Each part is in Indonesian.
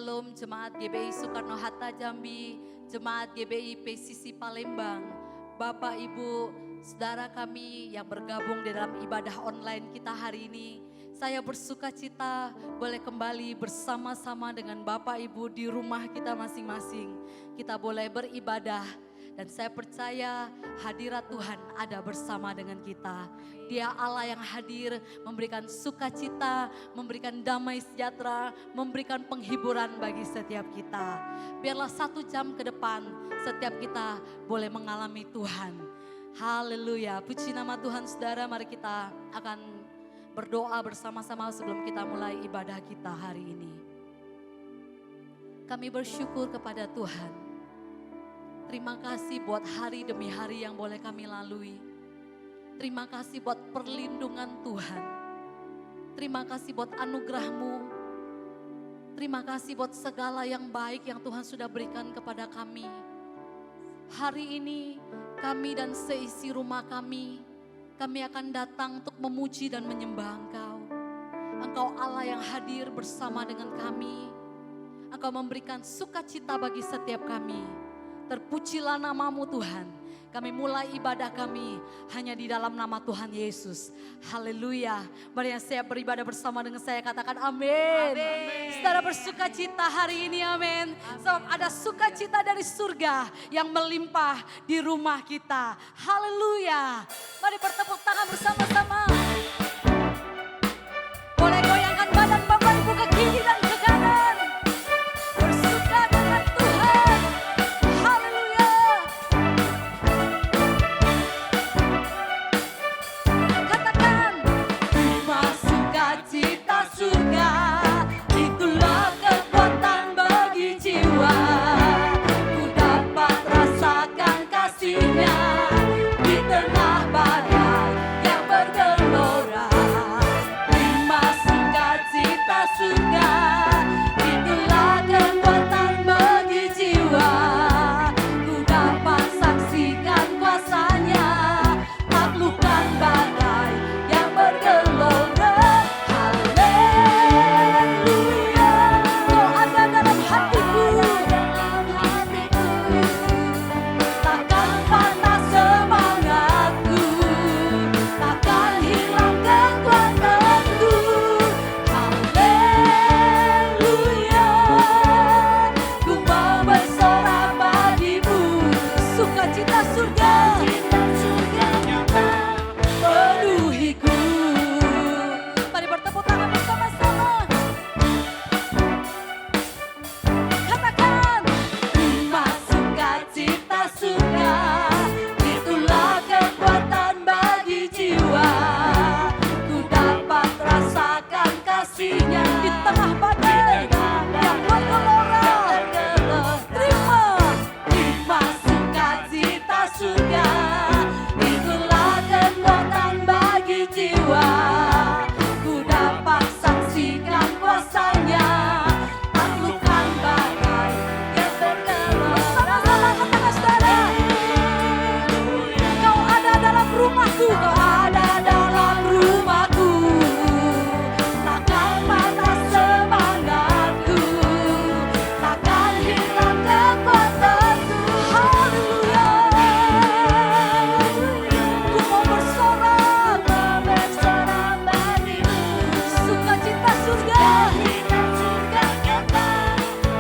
Shalom Jemaat GBI Soekarno-Hatta Jambi, Jemaat GBI PCC Palembang, Bapak Ibu, Saudara kami yang bergabung di dalam ibadah online kita hari ini. Saya bersuka cita boleh kembali bersama-sama dengan Bapak Ibu di rumah kita masing-masing. Kita boleh beribadah dan saya percaya hadirat Tuhan ada bersama dengan kita. Dia Allah yang hadir memberikan sukacita, memberikan damai sejahtera, memberikan penghiburan bagi setiap kita. Biarlah 1 jam ke depan setiap kita boleh mengalami Tuhan. Haleluya, puji nama Tuhan. Saudara, mari kita akan berdoa bersama-sama sebelum kita mulai ibadah kita hari ini. Kami bersyukur kepada Tuhan. Terima kasih buat hari demi hari yang boleh kami lalui. Terima kasih buat perlindungan Tuhan. Terima kasih buat anugerah-Mu. Terima kasih buat segala yang baik yang Tuhan sudah berikan kepada kami. Hari ini kami dan seisi rumah kami akan datang untuk memuji dan menyembah Engkau. Engkau Allah yang hadir bersama dengan kami. Engkau memberikan sukacita bagi setiap kami. Terpujilah nama-Mu Tuhan. Kami mulai ibadah kami hanya di dalam nama Tuhan Yesus. Haleluya. Mari yang siap beribadah bersama dengan saya katakan amin. Saudara bersukacita hari ini amin. Sebab ada sukacita dari surga yang melimpah di rumah kita. Haleluya. Mari bertepuk tangan bersama-sama. Boleh goyangkan badan Bapak Ibu ke kiri dan ke kanan. Bersuka dengan Tuhan. Haleluya. Katakan, terima sukacita surga, itulah kekuatan bagi jiwa. Ku dapat rasakan kasih-Nya di tengah badai yang bergelora. Terima sukacita surga, itulah kekuatan bagi jiwa. Ku dapat saksikan kuasa-Nya, taklukkan badai yang bergelora. Haleluya, Kau ada dalam hatiku. Takkan patah semangatku, takkan hilang kekuatanku. Haleluya, ku mau bersorak bagimu. Sukacita surga penuhiku. Mari bertepuk tangan bersama-sama. Katakan, terima sukacita surga, itulah kekuatan bagi jiwa. Ku dapat rasakan kasih-Nya di tengah badai yang bergelora. Terima sukacita surga, itulah kekuatan bagi jiwa. Ku dapat saksikan kuasa-Nya, taklukkan badai yang bergelora. Bersama-sama katakan saudara, Kau ada dalam rumahku, Kau ada dalam rumahku. Takkan patah semangatku, takkan hilang kekuatanku. Haleluya, ku mau bersorak bagimu. Sukacita surga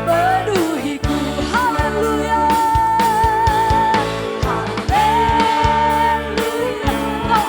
penuhiku. Haleluya, haleluya. Kau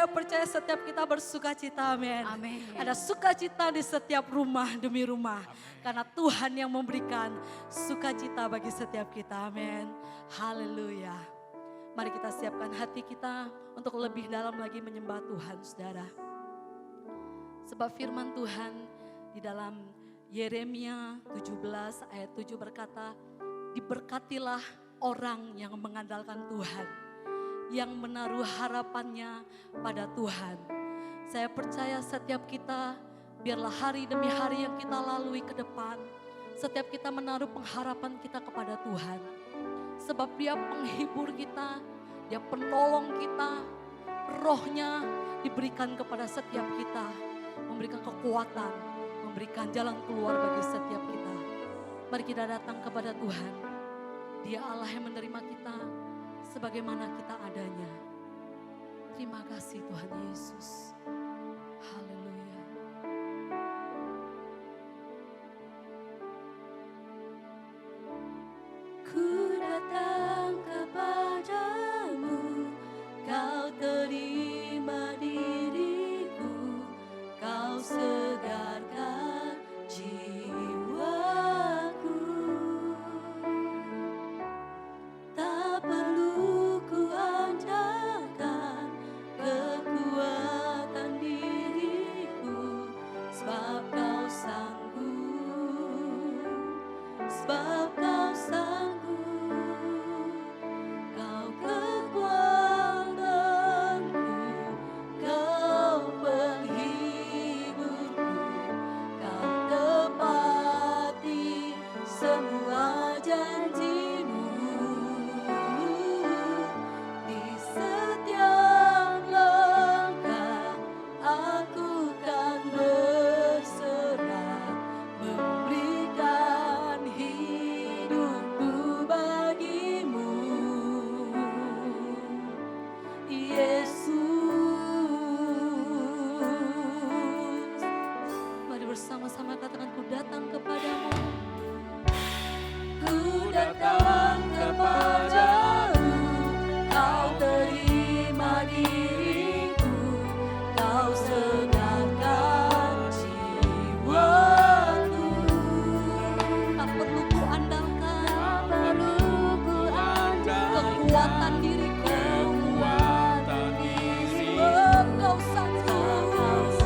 percaya setiap kita bersuka cita, amin. Amin. Ada sukacita di setiap rumah demi rumah. Karena Tuhan yang memberikan sukacita bagi setiap kita, amin. Haleluya. Mari kita siapkan hati kita untuk lebih dalam lagi menyembah Tuhan, saudara. Sebab firman Tuhan di dalam Yeremia 17 ayat 7 berkata, diberkatilah orang yang mengandalkan Tuhan, yang menaruh harapannya pada Tuhan. Saya percaya setiap kita, biarlah hari demi hari yang kita lalui ke depan, setiap kita menaruh pengharapan kita kepada Tuhan. Sebab Dia penghibur kita, Dia penolong kita, rohnya diberikan kepada setiap kita, memberikan kekuatan, memberikan jalan keluar bagi setiap kita. Mari kita datang kepada Tuhan. Dia Allah yang menerima kita sebagaimana kita adanya. Terima kasih Tuhan Yesus. Haleluya. Ku datang kepadamu, Kau terima diriku, Kau segarkan jiwaku. Tak perlu ku andalkan kekuatan diriku, sebab Kau sanggup, sebab Kau sanggup. Kau kekuatanku, Kau penghiburku, Kau tepati semua janjimu. Di setiap langkah aku kan berserah, memberikan hidupku bagimu, Yesus. Mari bersama-sama katakan, ku datang kepadamu. Ku datang kepadamu, Kau terima diriku, Kau segarkan jiwaku. Tak perlu ku andalkan, kekuatan diriku, sebab Kau sanggup,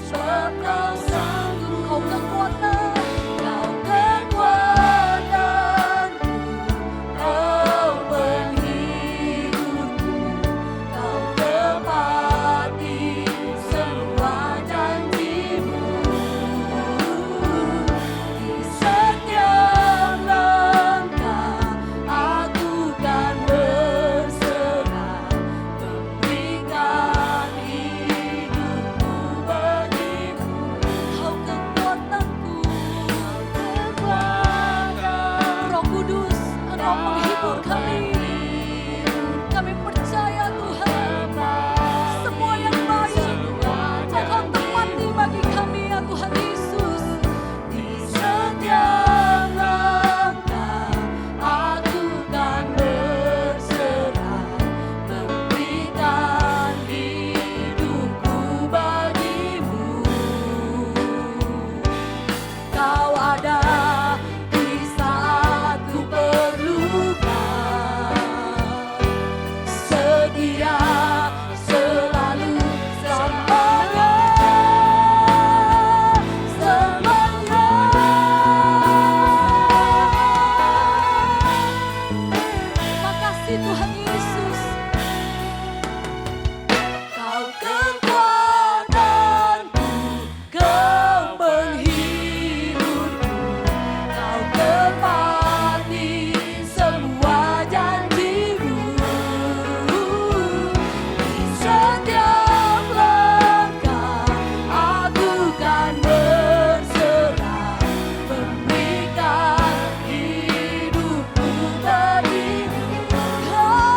sebab Kau sanggup. Kau kekuatan, Kau kekuatanku, Kau penghiburku, Kau tepati semua janjimu. Di setiap langkah aku kan berserah, memberikan hidupku bagimu. Kau kekuatanku, Roh Kudus, Engkau menghibur kami. Kami percaya Tuhan, semua yang baik Engkau tepati bagi kami ya Tuhan Yesus. Di setiap langkah aku kan berserah, memberikan hidupku bagimu. Kau ada di saat ku perlukan, sedia selalu selamanya, selamanya. Terima kasih Tuhan Yesus. Kau kekuatanku, Kau penghiburku, Kau tepati semua janjimu. Di setiap langkah aku kan berserah, memberikan hidupku bagimu. Kau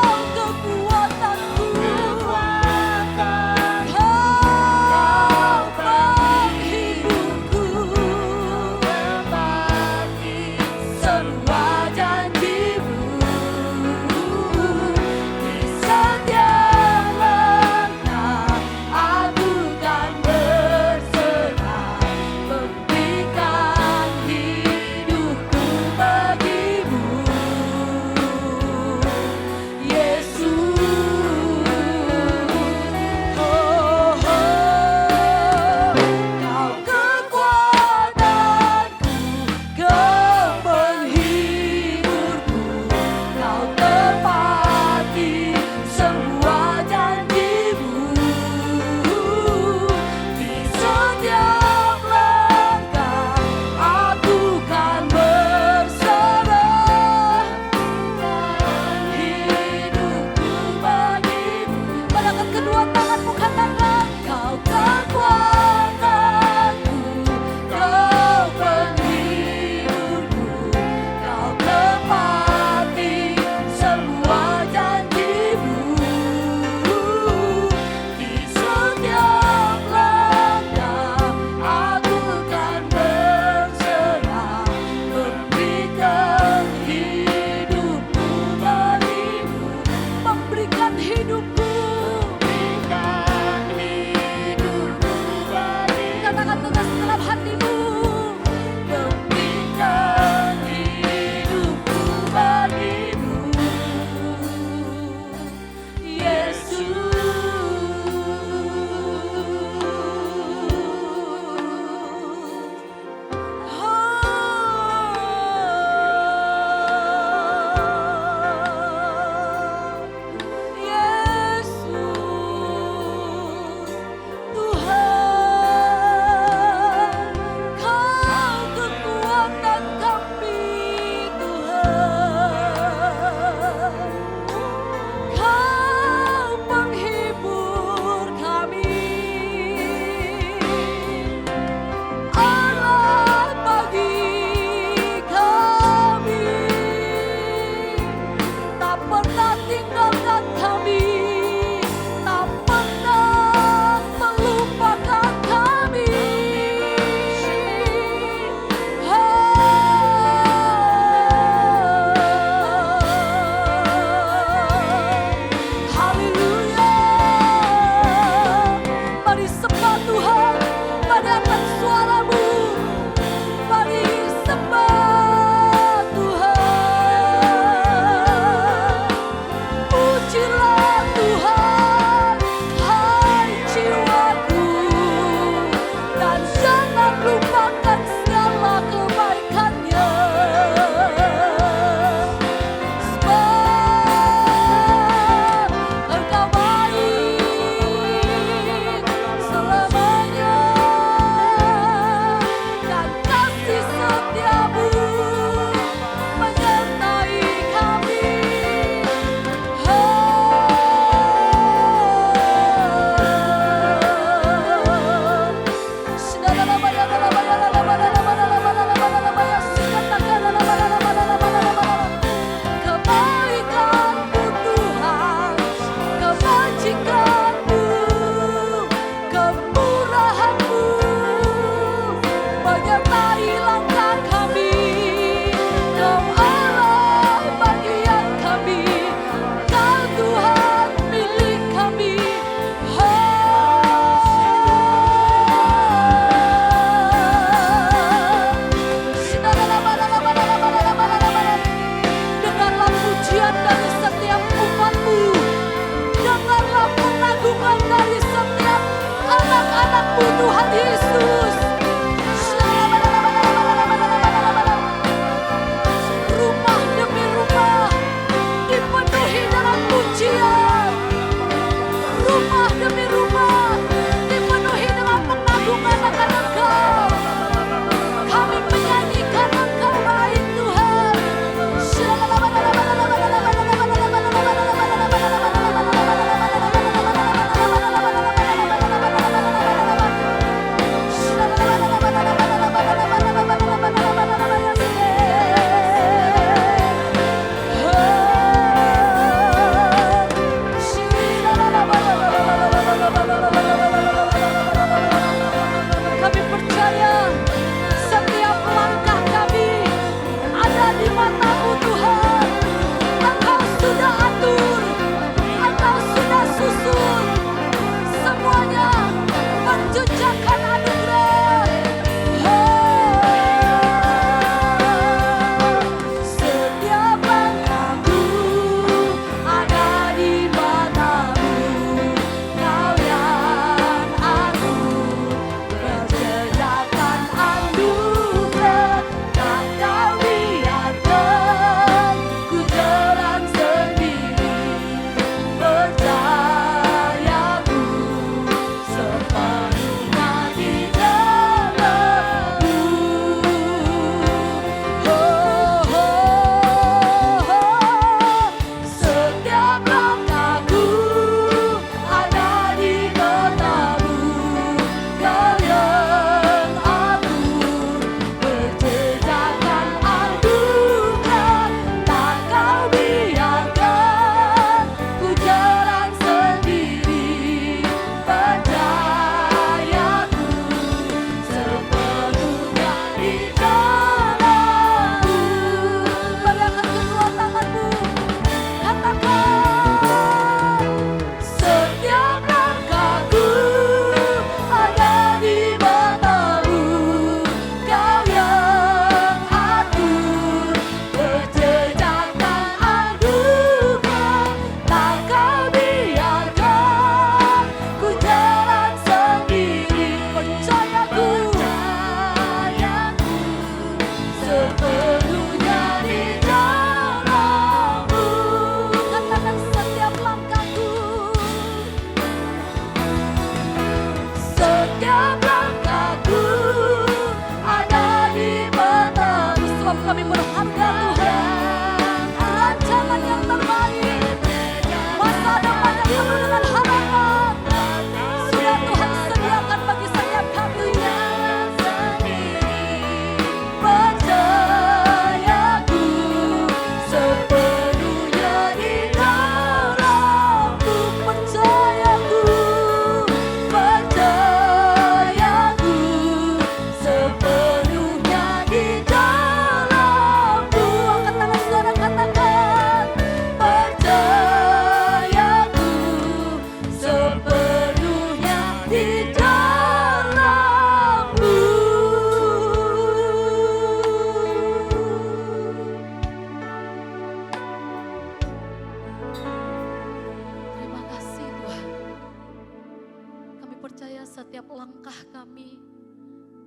setiap langkah kami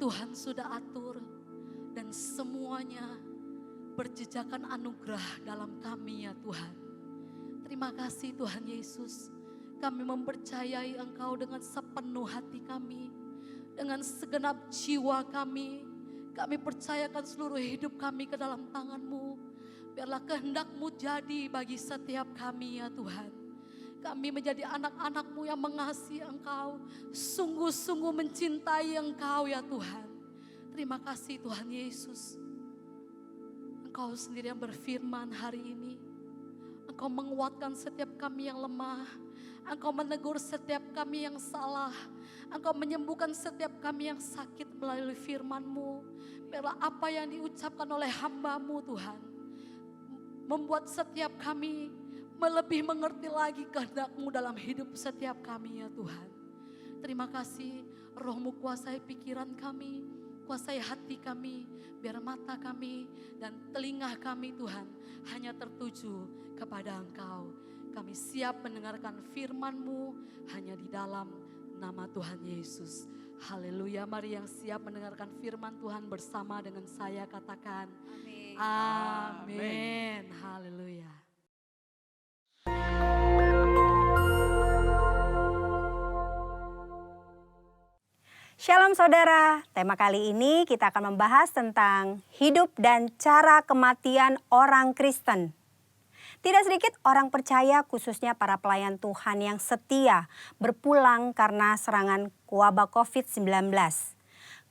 Tuhan sudah atur, dan semuanya berjejakan anugerah dalam kami ya Tuhan. Terima kasih Tuhan Yesus. Kami mempercayai Engkau dengan sepenuh hati kami, dengan segenap jiwa kami. Kami percayakan seluruh hidup kami ke dalam tangan-Mu. Biarlah kehendak-Mu jadi bagi setiap kami ya Tuhan. Kami menjadi anak-anak-Mu yang mengasihi Engkau, sungguh-sungguh mencintai Engkau ya Tuhan. Terima kasih Tuhan Yesus. Engkau sendiri yang berfirman hari ini. Engkau menguatkan setiap kami yang lemah. Engkau menegur setiap kami yang salah. Engkau menyembuhkan setiap kami yang sakit melalui firman-Mu. Biarlah apa yang diucapkan oleh hamba-Mu Tuhan, membuat setiap kami lebih mengerti lagi kehendak-Mu dalam hidup setiap kami ya Tuhan. Terima kasih, Roh-Mu kuasai pikiran kami, kuasai hati kami, biar mata kami dan telinga kami Tuhan hanya tertuju kepada Engkau. Kami siap mendengarkan firman-Mu hanya di dalam nama Tuhan Yesus. Haleluya, mari yang siap mendengarkan firman Tuhan bersama dengan saya katakan amin. Amin. Haleluya. Shalom saudara, tema kali ini kita akan membahas tentang hidup dan cara kematian orang Kristen. Tidak sedikit orang percaya, khususnya para pelayan Tuhan yang setia, berpulang karena serangan wabah COVID-19.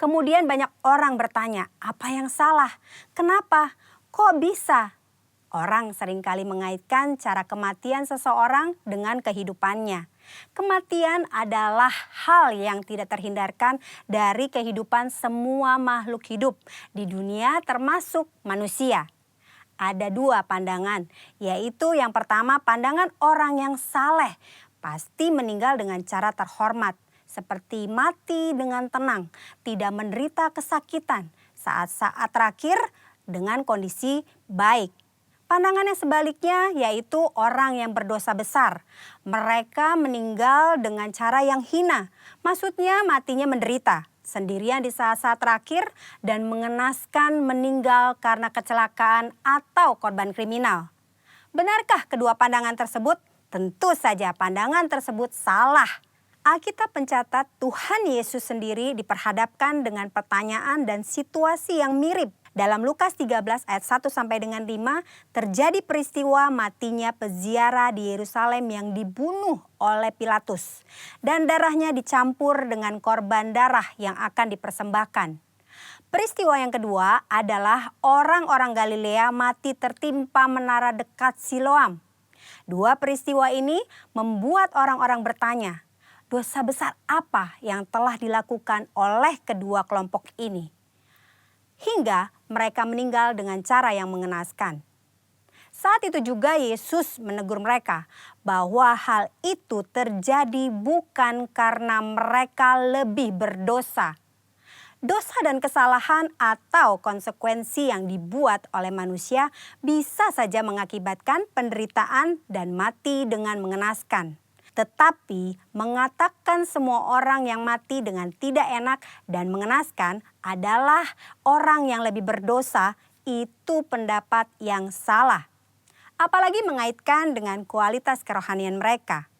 Kemudian banyak orang bertanya, apa yang salah? Kenapa? Kok bisa? Orang seringkali mengaitkan cara kematian seseorang dengan kehidupannya. Kematian adalah hal yang tidak terhindarkan dari kehidupan semua makhluk hidup di dunia termasuk manusia. Ada dua pandangan, yaitu yang pertama pandangan orang yang saleh pasti meninggal dengan cara terhormat, seperti mati dengan tenang, tidak menderita kesakitan, saat-saat terakhir dengan kondisi baik. Pandangan yang sebaliknya yaitu orang yang berdosa besar. Mereka meninggal dengan cara yang hina, maksudnya matinya menderita, sendirian di saat-saat terakhir dan mengenaskan meninggal karena kecelakaan atau korban kriminal. Benarkah kedua pandangan tersebut? Tentu saja pandangan tersebut salah. Alkitab mencatat Tuhan Yesus sendiri diperhadapkan dengan pertanyaan dan situasi yang mirip. Dalam Lukas 13 ayat 1 sampai dengan 5 terjadi peristiwa matinya peziarah di Yerusalem yang dibunuh oleh Pilatus. Dan darahnya dicampur dengan korban darah yang akan dipersembahkan. Peristiwa yang kedua adalah orang-orang Galilea mati tertimpa menara dekat Siloam. Dua peristiwa ini membuat orang-orang bertanya, dosa besar apa yang telah dilakukan oleh kedua kelompok ini? Hingga mereka meninggal dengan cara yang mengenaskan. Saat itu juga Yesus menegur mereka bahwa hal itu terjadi bukan karena mereka lebih berdosa. Dosa dan kesalahan atau konsekuensi yang dibuat oleh manusia bisa saja mengakibatkan penderitaan dan mati dengan mengenaskan. Tetapi mengatakan semua orang yang mati dengan tidak enak dan mengenaskan adalah orang yang lebih berdosa, itu pendapat yang salah. Apalagi mengaitkan dengan kualitas kerohanian mereka.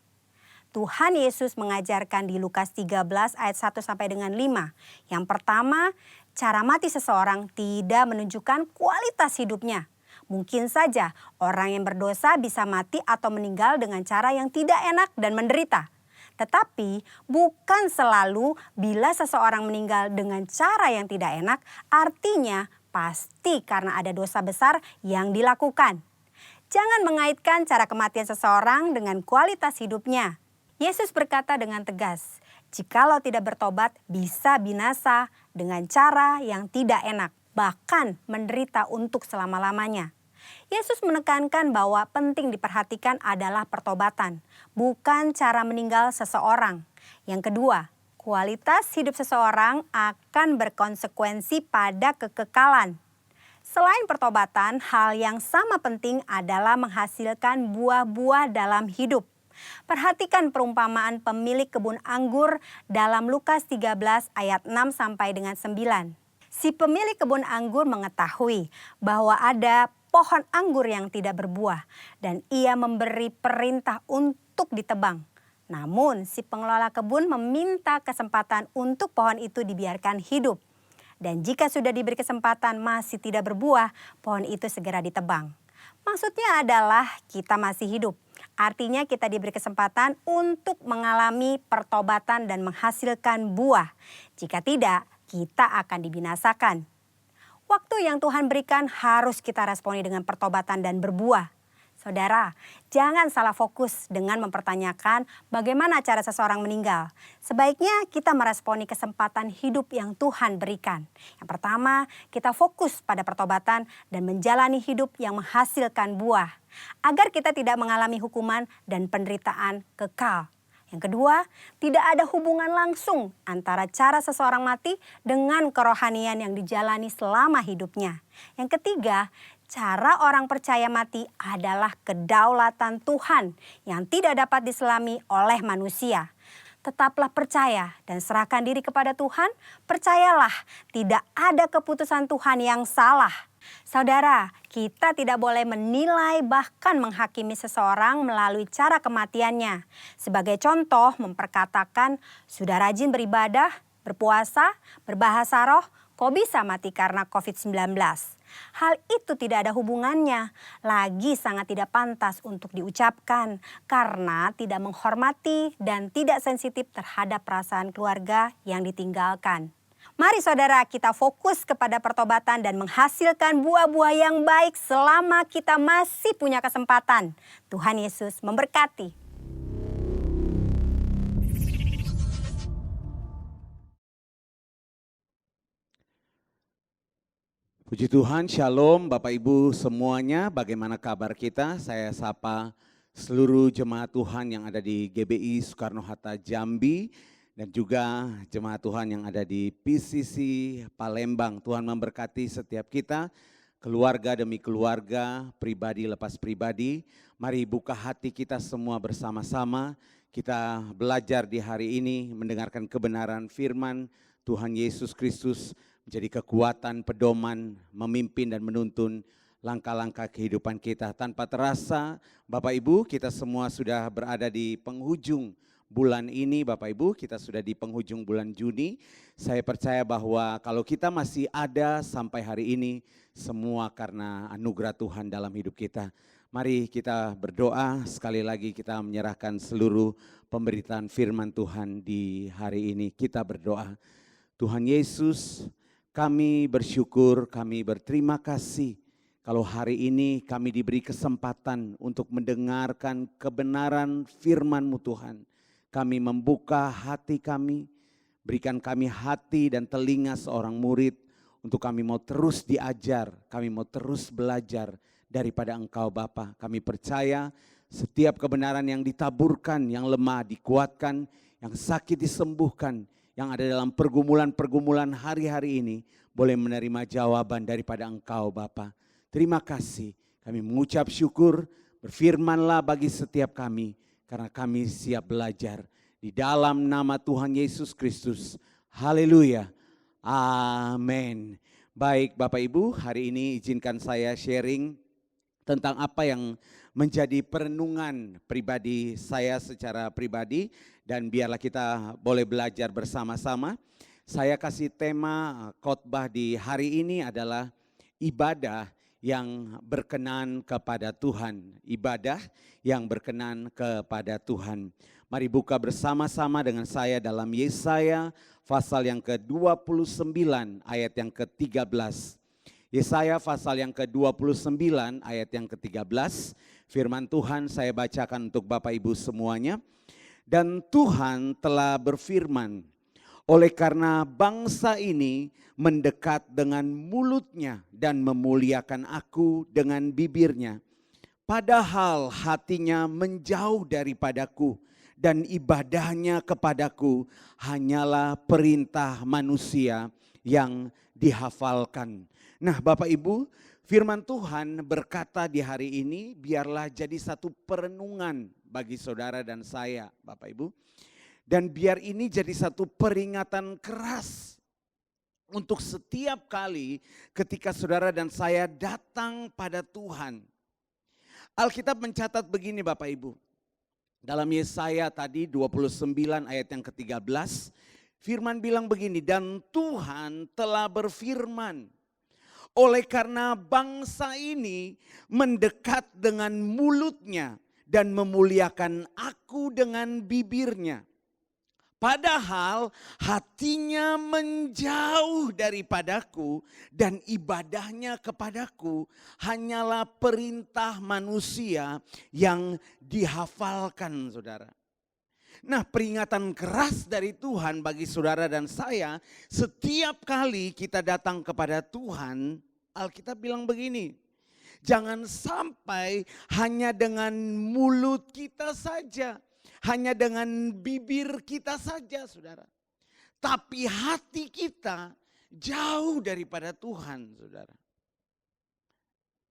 Tuhan Yesus mengajarkan di Lukas 13 ayat 1 sampai dengan 5. Yang pertama, cara mati seseorang tidak menunjukkan kualitas hidupnya. Mungkin saja orang yang berdosa bisa mati atau meninggal dengan cara yang tidak enak dan menderita. Tetapi bukan selalu bila seseorang meninggal dengan cara yang tidak enak, artinya pasti karena ada dosa besar yang dilakukan. Jangan mengaitkan cara kematian seseorang dengan kualitas hidupnya. Yesus berkata dengan tegas, jikalau tidak bertobat bisa binasa dengan cara yang tidak enak, bahkan menderita untuk selama-lamanya. Yesus menekankan bahwa penting diperhatikan adalah pertobatan, bukan cara meninggal seseorang. Yang kedua, kualitas hidup seseorang akan berkonsekuensi pada kekekalan. Selain pertobatan, hal yang sama penting adalah menghasilkan buah-buah dalam hidup. Perhatikan perumpamaan pemilik kebun anggur dalam Lukas 13 ayat 6 sampai dengan 9. Si pemilik kebun anggur mengetahui bahwa ada pohon anggur yang tidak berbuah dan ia memberi perintah untuk ditebang. Namun si pengelola kebun meminta kesempatan untuk pohon itu dibiarkan hidup. Dan jika sudah diberi kesempatan masih tidak berbuah, pohon itu segera ditebang. Maksudnya adalah kita masih hidup. Artinya kita diberi kesempatan untuk mengalami pertobatan dan menghasilkan buah. Jika tidak, kita akan dibinasakan. Waktu yang Tuhan berikan harus kita responi dengan pertobatan dan berbuah. Saudara, jangan salah fokus dengan mempertanyakan bagaimana cara seseorang meninggal. Sebaiknya kita meresponi kesempatan hidup yang Tuhan berikan. Yang pertama, kita fokus pada pertobatan dan menjalani hidup yang menghasilkan buah, agar kita tidak mengalami hukuman dan penderitaan kekal. Yang kedua, tidak ada hubungan langsung antara cara seseorang mati dengan kerohanian yang dijalani selama hidupnya. Yang ketiga, cara orang percaya mati adalah kedaulatan Tuhan yang tidak dapat diselami oleh manusia. Tetaplah percaya dan serahkan diri kepada Tuhan. Percayalah, tidak ada keputusan Tuhan yang salah. Saudara, kita tidak boleh menilai bahkan menghakimi seseorang melalui cara kematiannya. Sebagai contoh, memperkatakan, sudah rajin beribadah, berpuasa, berbahasa roh, kok bisa mati karena COVID-19? Hal itu tidak ada hubungannya, lagi sangat tidak pantas untuk diucapkan karena tidak menghormati dan tidak sensitif terhadap perasaan keluarga yang ditinggalkan. Mari saudara, kita fokus kepada pertobatan dan menghasilkan buah-buah yang baik selama kita masih punya kesempatan. Tuhan Yesus memberkati. Puji Tuhan, Shalom Bapak Ibu semuanya, bagaimana kabar kita? Saya sapa seluruh jemaat Tuhan yang ada di GBI Soekarno-Hatta Jambi dan juga jemaat Tuhan yang ada di PCC Palembang. Tuhan memberkati setiap kita, keluarga demi keluarga, pribadi lepas pribadi. Mari buka hati kita semua bersama-sama. Kita belajar di hari ini mendengarkan kebenaran firman Tuhan Yesus Kristus menjadi kekuatan, pedoman, memimpin dan menuntun langkah-langkah kehidupan kita. Tanpa terasa, Bapak Ibu, kita semua sudah berada di penghujung bulan ini. Bapak Ibu, kita sudah di penghujung bulan Juni. Saya percaya bahwa kalau kita masih ada sampai hari ini, semua karena anugerah Tuhan dalam hidup kita. Mari kita berdoa, sekali lagi kita menyerahkan seluruh pemberitaan firman Tuhan di hari ini. Kita berdoa. Tuhan Yesus, kami bersyukur, kami berterima kasih kalau hari ini kami diberi kesempatan untuk mendengarkan kebenaran firman-Mu Tuhan. Kami membuka hati kami, berikan kami hati dan telinga seorang murid untuk kami mau terus diajar, kami mau terus belajar daripada Engkau Bapa. Kami percaya setiap kebenaran yang ditaburkan, yang lemah dikuatkan, yang sakit disembuhkan, yang ada dalam pergumulan-pergumulan hari-hari ini boleh menerima jawaban daripada Engkau Bapa. Terima kasih, kami mengucap syukur, berfirmanlah bagi setiap kami, karena kami siap belajar di dalam nama Tuhan Yesus Kristus. Haleluya. Amin. Baik Bapak Ibu, hari ini izinkan saya sharing tentang apa yang menjadi perenungan pribadi saya secara pribadi, dan biarlah kita boleh belajar bersama-sama. Saya kasih tema khotbah di hari ini adalah ibadah yang berkenan kepada Tuhan. Ibadah yang berkenan kepada Tuhan. Mari buka bersama-sama dengan saya dalam Yesaya pasal yang ke-29 ayat yang ke-13. Yesaya pasal yang ke-29 ayat yang ke-13. Firman Tuhan saya bacakan untuk Bapak Ibu semuanya. Dan Tuhan telah berfirman, oleh karena bangsa ini mendekat dengan mulutnya dan memuliakan aku dengan bibirnya, padahal hatinya menjauh daripadaku dan ibadahnya kepadaku hanyalah perintah manusia yang dihafalkan. Nah Bapak Ibu, firman Tuhan berkata di hari ini biarlah jadi satu perenungan bagi saudara dan saya, Bapak Ibu. Dan biar ini jadi satu peringatan keras untuk setiap kali ketika saudara dan saya datang pada Tuhan. Alkitab mencatat begini Bapak Ibu. Dalam Yesaya tadi 29 ayat yang ke-13, firman bilang begini, dan Tuhan telah berfirman, oleh karena bangsa ini mendekat dengan mulutnya dan memuliakan aku dengan bibirnya. Padahal hatinya menjauh daripadaku dan ibadahnya kepadaku hanyalah perintah manusia yang dihafalkan, saudara. Nah, peringatan keras dari Tuhan bagi saudara dan saya, setiap kali kita datang kepada Tuhan, Alkitab bilang begini, jangan sampai hanya dengan mulut kita saja, hanya dengan bibir kita saja, saudara. Tapi hati kita jauh daripada Tuhan, saudara.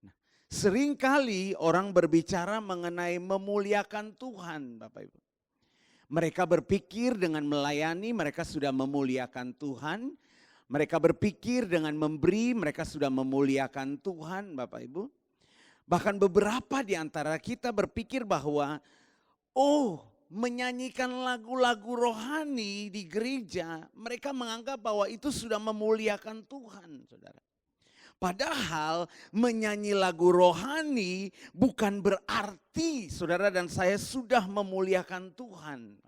Nah, seringkali orang berbicara mengenai memuliakan Tuhan, Bapak Ibu. Mereka berpikir dengan melayani, mereka sudah memuliakan Tuhan. Mereka berpikir dengan memberi, mereka sudah memuliakan Tuhan, Bapak Ibu. Bahkan beberapa di antara kita berpikir bahwa, menyanyikan lagu-lagu rohani di gereja, mereka menganggap bahwa itu sudah memuliakan Tuhan, saudara. Padahal menyanyi lagu rohani bukan berarti saudara dan saya sudah memuliakan Tuhan.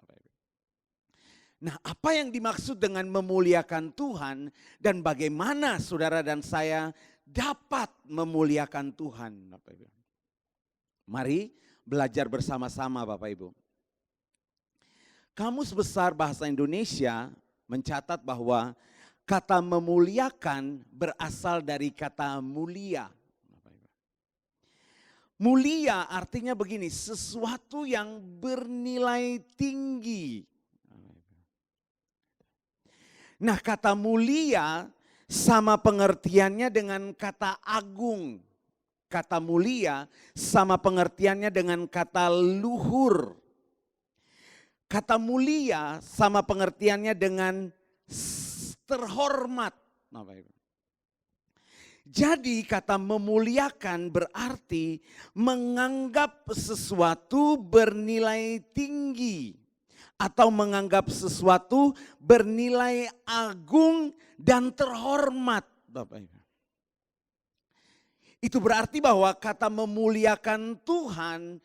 Nah, apa yang dimaksud dengan memuliakan Tuhan dan bagaimana saudara dan saya dapat memuliakan Tuhan, Bapak Ibu? Mari belajar bersama-sama, Bapak Ibu. Kamus Besar Bahasa Indonesia mencatat bahwa kata memuliakan berasal dari kata mulia. Mulia artinya begini, sesuatu yang bernilai tinggi. Nah, kata mulia sama pengertiannya dengan kata agung. Kata mulia sama pengertiannya dengan kata luhur. Kata mulia sama pengertiannya dengan terhormat. Jadi kata memuliakan berarti menganggap sesuatu bernilai tinggi. Atau menganggap sesuatu bernilai agung dan terhormat, Bapak Ibu. Itu berarti bahwa kata memuliakan Tuhan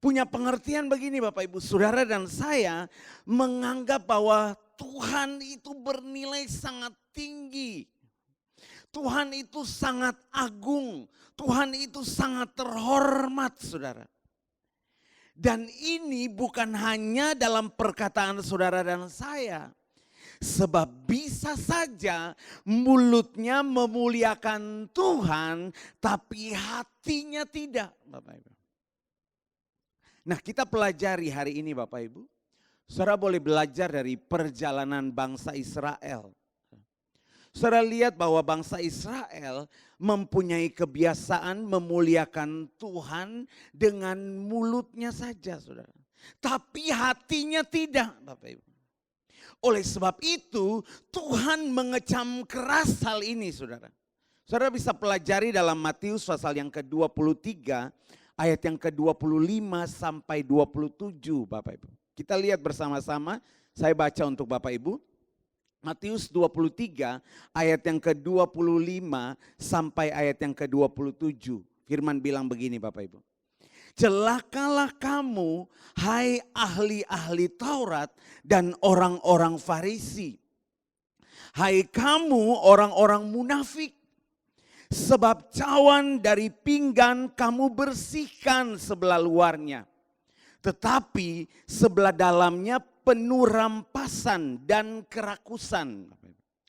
punya pengertian begini Bapak Ibu, saudara dan saya menganggap bahwa Tuhan itu bernilai sangat tinggi. Tuhan itu sangat agung, Tuhan itu sangat terhormat, saudara. Dan ini bukan hanya dalam perkataan saudara dan saya. Sebab bisa saja mulutnya memuliakan Tuhan, tapi hatinya tidak, Bapak Ibu. Nah, kita pelajari hari ini Bapak Ibu. Saudara boleh belajar dari perjalanan bangsa Israel. Saudara lihat bahwa bangsa Israel mempunyai kebiasaan memuliakan Tuhan dengan mulutnya saja, saudara. Tapi hatinya tidak, Bapak Ibu. Oleh sebab itu Tuhan mengecam keras hal ini, saudara. Saudara bisa pelajari dalam Matius pasal yang ke-23 ayat yang ke-25 sampai 27, Bapak Ibu. Kita lihat bersama-sama, saya baca untuk Bapak Ibu. Matius 23 ayat yang ke-25 sampai ayat yang ke-27. Firman bilang begini Bapak Ibu. Celakalah kamu, hai ahli-ahli Taurat dan orang-orang Farisi. Hai kamu orang-orang munafik. Sebab cawan dari pinggan kamu bersihkan sebelah luarnya. Tetapi sebelah dalamnya penuh rampasan dan kerakusan.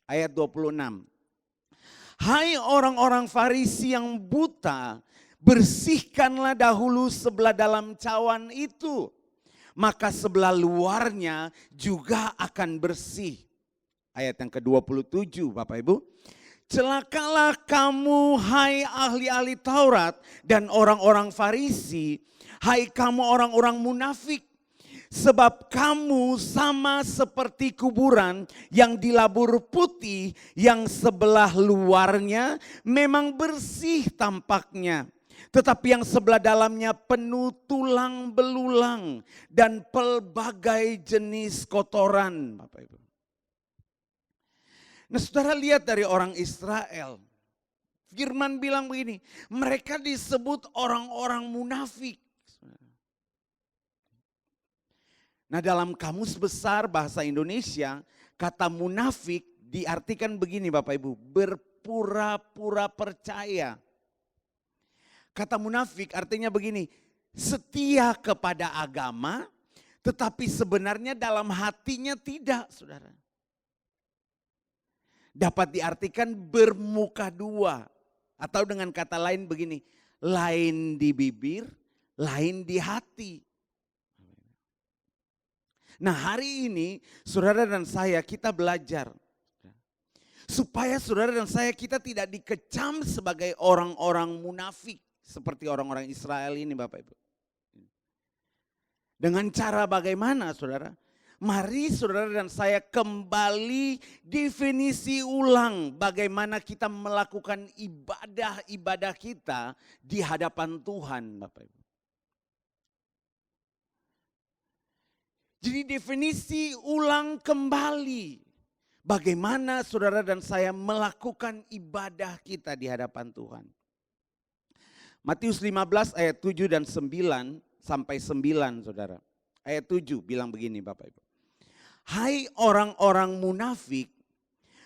Ayat 26. Hai orang-orang Farisi yang buta, bersihkanlah dahulu sebelah dalam cawan itu. Maka sebelah luarnya juga akan bersih. Ayat yang ke-27 Bapak Ibu. Celakalah kamu hai ahli-ahli Taurat dan orang-orang Farisi, Hai kamu orang-orang munafik, sebab kamu sama seperti kuburan yang dilabur putih, yang sebelah luarnya memang bersih tampaknya, tetapi yang sebelah dalamnya penuh tulang belulang dan pelbagai jenis kotoran. Bapak Ibu. Nah, saudara lihat dari orang Israel. Firman bilang begini, mereka disebut orang-orang munafik. Nah, dalam kamus besar bahasa Indonesia, kata munafik diartikan begini Bapak Ibu, berpura-pura percaya. Kata munafik artinya begini, setia kepada agama, tetapi sebenarnya dalam hatinya tidak, saudara. Dapat diartikan bermuka dua. Atau dengan kata lain begini, lain di bibir, lain di hati. Nah, hari ini saudara dan saya kita belajar. Supaya saudara dan saya kita tidak dikecam sebagai orang-orang munafik. Seperti orang-orang Israel ini Bapak Ibu. Dengan cara bagaimana saudara? Mari saudara dan saya kembali definisi ulang bagaimana kita melakukan ibadah-ibadah kita di hadapan Tuhan Bapak Ibu. Jadi definisi ulang kembali bagaimana saudara dan saya melakukan ibadah kita di hadapan Tuhan. Matius 15 ayat 7 dan 9 sampai 9 saudara. Ayat 7 bilang begini Bapak Ibu. Hai orang-orang munafik,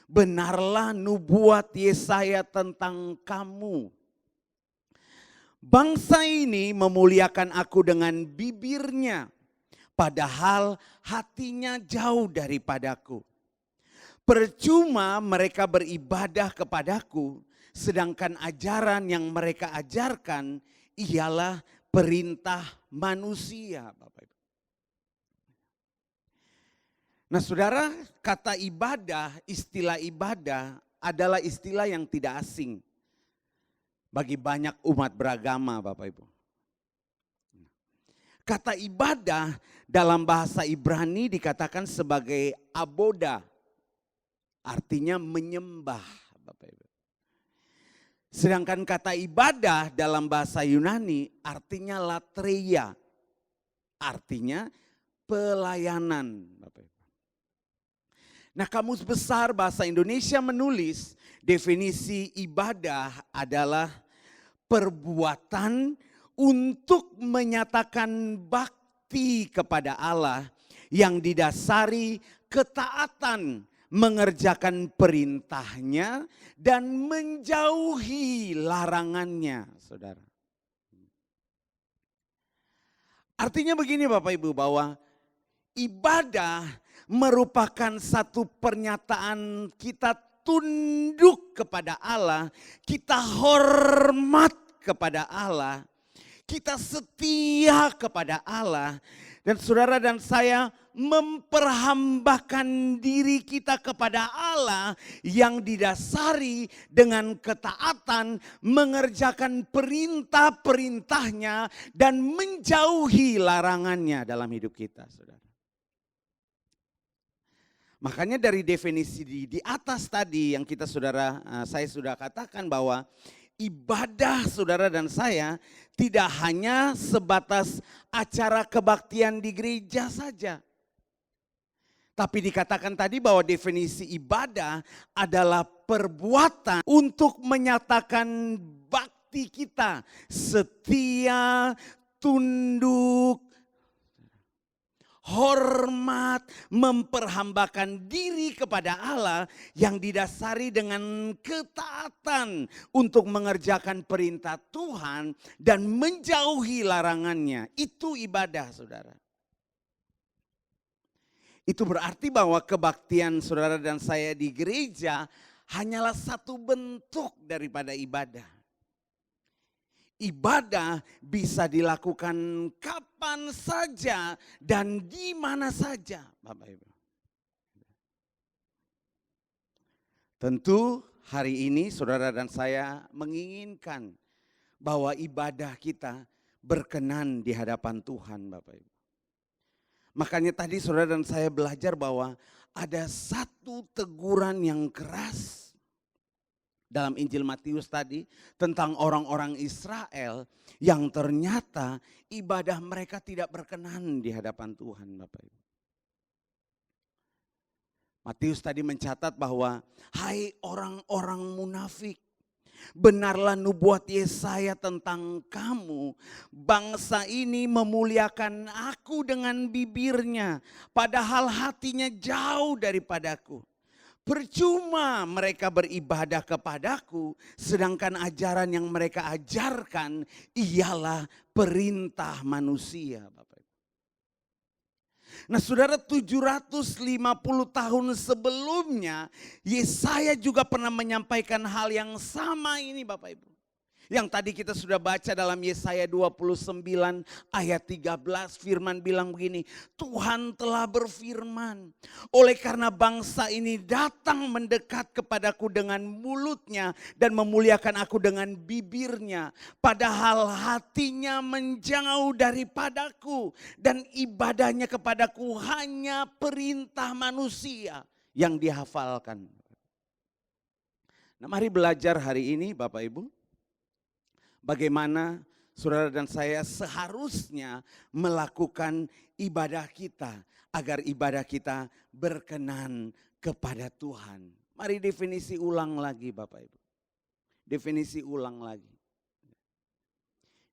benarlah nubuat Yesaya tentang kamu. Bangsa ini memuliakan aku dengan bibirnya, padahal hatinya jauh daripadaku. Percuma mereka beribadah kepadaku, sedangkan ajaran yang mereka ajarkan ialah perintah manusia. Bapak Ibu. Nah saudara, kata ibadah, istilah ibadah adalah istilah yang tidak asing bagi banyak umat beragama Bapak Ibu. Kata ibadah dalam bahasa Ibrani dikatakan sebagai aboda, artinya menyembah Bapak Ibu. Sedangkan kata ibadah dalam bahasa Yunani artinya latreia, artinya pelayanan Bapak Ibu. Nah, Kamus Besar Bahasa Indonesia menulis definisi ibadah adalah perbuatan untuk menyatakan bakti kepada Allah yang didasari ketaatan mengerjakan perintahnya dan menjauhi larangannya, saudara. Artinya begini Bapak Ibu, bahwa ibadah merupakan satu pernyataan kita tunduk kepada Allah, kita hormat kepada Allah, kita setia kepada Allah. Dan saudara dan saya memperhambakan diri kita kepada Allah yang didasari dengan ketaatan mengerjakan perintah-perintahnya dan menjauhi larangannya dalam hidup kita, saudara. Makanya dari definisi di atas tadi yang saya sudah katakan bahwa ibadah saudara dan saya tidak hanya sebatas acara kebaktian di gereja saja. Tapi dikatakan tadi bahwa definisi ibadah adalah perbuatan untuk menyatakan bakti kita, setia, tunduk, hormat, memperhambakan diri kepada Allah yang didasari dengan ketaatan untuk mengerjakan perintah Tuhan dan menjauhi larangannya. Itu ibadah, saudara. Itu berarti bahwa kebaktian saudara dan saya di gereja hanyalah satu bentuk daripada ibadah. Ibadah bisa dilakukan kapan saja dan di mana saja, Bapak Ibu. Tentu hari ini saudara dan saya menginginkan bahwa ibadah kita berkenan di hadapan Tuhan, Bapak Ibu. Makanya tadi saudara dan saya belajar bahwa ada satu teguran yang keras dalam Injil Matius tadi tentang orang-orang Israel yang ternyata ibadah mereka tidak berkenan di hadapan Tuhan, Bapak Ibu. Matius tadi mencatat bahwa, hai orang-orang munafik, benarlah nubuat Yesaya tentang kamu. Bangsa ini memuliakan aku dengan bibirnya, padahal hatinya jauh daripadaku. Percuma mereka beribadah kepadaku, sedangkan ajaran yang mereka ajarkan ialah perintah manusia. Bapak. Nah saudara, 750 tahun sebelumnya Yesaya juga pernah menyampaikan hal yang sama ini Bapak Ibu. Yang tadi kita sudah baca dalam Yesaya 29 ayat 13, firman bilang begini, Tuhan telah berfirman, oleh karena bangsa ini datang mendekat kepadaku dengan mulutnya dan memuliakan aku dengan bibirnya, padahal hatinya menjauh daripadaku dan ibadahnya kepadaku hanya perintah manusia yang dihafalkan. Nah mari belajar hari ini Bapak Ibu, bagaimana saudara dan saya seharusnya melakukan ibadah kita agar ibadah kita berkenan kepada Tuhan. Mari definisi ulang lagi Bapak Ibu. Definisi ulang lagi.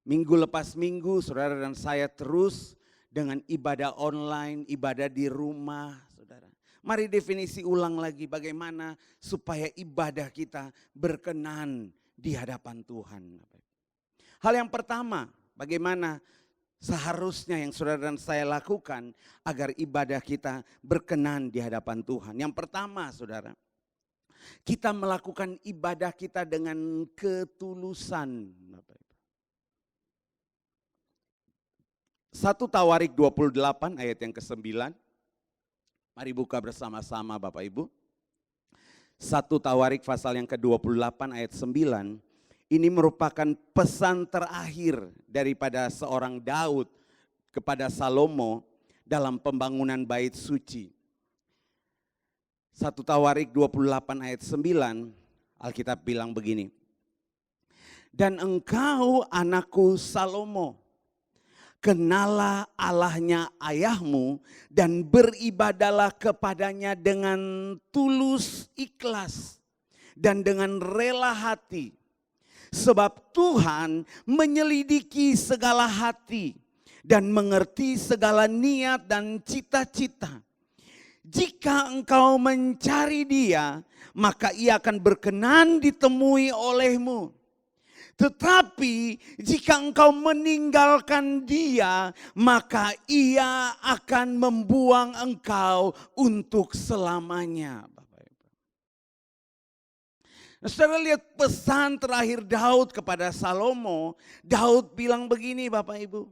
Minggu lepas minggu saudara dan saya terus dengan ibadah online, ibadah di rumah saudara. Mari definisi ulang lagi bagaimana supaya ibadah kita berkenan di hadapan Tuhan. Hal yang pertama, bagaimana seharusnya yang saudara dan saya lakukan agar ibadah kita berkenan di hadapan Tuhan. Yang pertama saudara, kita melakukan ibadah kita dengan ketulusan. 1 Tawarik 28 ayat yang ke-9. Mari buka bersama-sama Bapak Ibu. 1 Tawarik pasal yang ke-28 ayat 9. Ini merupakan pesan terakhir daripada seorang Daud kepada Salomo dalam pembangunan bait suci. 1 Tawarik 28 ayat 9, Alkitab bilang begini. Dan engkau anakku Salomo, kenalah Allahnya ayahmu dan beribadalah kepadanya dengan tulus ikhlas dan dengan rela hati. Sebab Tuhan menyelidiki segala hati dan mengerti segala niat dan cita-cita. Jika engkau mencari Dia, maka Ia akan berkenan ditemui olehmu. Tetapi jika engkau meninggalkan Dia, maka Ia akan membuang engkau untuk selamanya. Saudara lihat pesan terakhir Daud kepada Salomo. Daud bilang begini Bapak Ibu.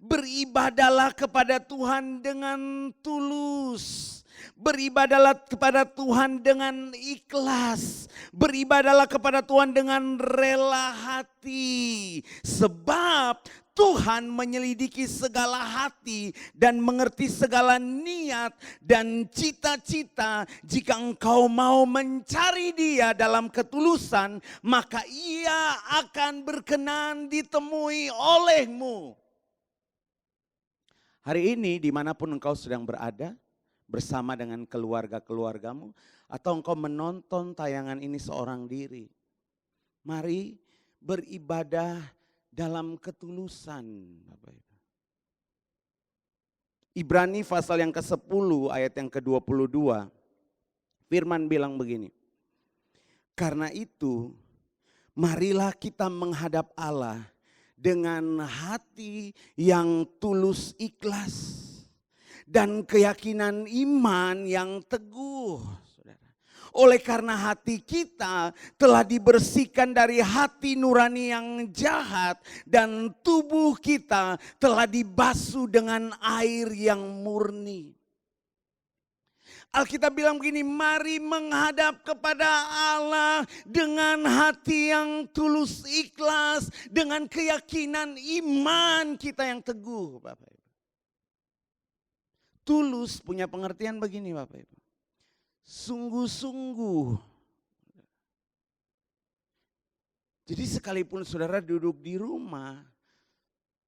Beribadalah kepada Tuhan dengan tulus. Beribadalah kepada Tuhan dengan ikhlas. Beribadalah kepada Tuhan dengan rela hati. Sebab Tuhan menyelidiki segala hati dan mengerti segala niat dan cita-cita. Jika engkau mau mencari Dia dalam ketulusan, maka Ia akan berkenan ditemui olehmu. Hari ini dimanapun engkau sedang berada, bersama dengan keluarga-keluargamu, atau engkau menonton tayangan ini seorang diri, mari beribadah dalam ketulusan. Ibrani pasal yang ke-10 ayat yang ke-22. Firman bilang begini. Karena itu marilah kita menghadap Allah dengan hati yang tulus ikhlas dan keyakinan iman yang teguh. Oleh karena hati kita telah dibersihkan dari hati nurani yang jahat dan tubuh kita telah dibasuh dengan air yang murni. Alkitab bilang begini, mari menghadap kepada Allah dengan hati yang tulus ikhlas, dengan keyakinan iman kita yang teguh, Bapak Ibu. Tulus punya pengertian begini, Bapak Ibu. Sungguh-sungguh. Jadi sekalipun saudara duduk di rumah,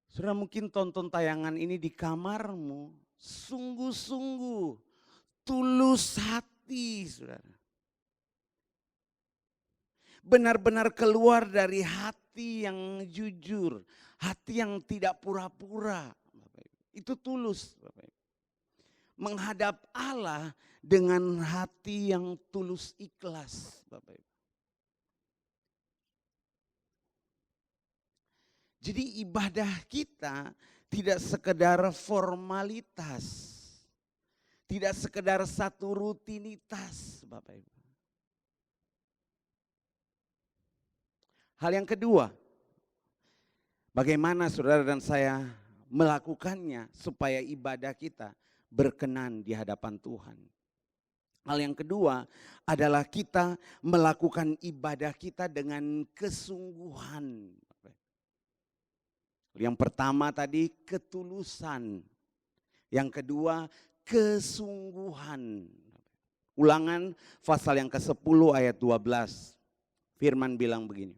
saudara mungkin tonton tayangan ini di kamarmu, sungguh-sungguh. Tulus hati, saudara. Benar-benar keluar dari hati yang jujur, hati yang tidak pura-pura. Itu tulus, Bapak Ibu. Menghadap Allah dengan hati yang tulus ikhlas, Bapak Ibu. Jadi ibadah kita tidak sekedar formalitas. Tidak sekedar satu rutinitas, Bapak Ibu. Hal yang kedua, bagaimana saudara dan saya melakukannya supaya ibadah kita berkenan di hadapan Tuhan. Hal yang kedua adalah kita melakukan ibadah kita dengan kesungguhan. Yang pertama tadi ketulusan, yang kedua kesungguhan. Ulangan pasal yang ke-10 ayat 12. Firman bilang begini.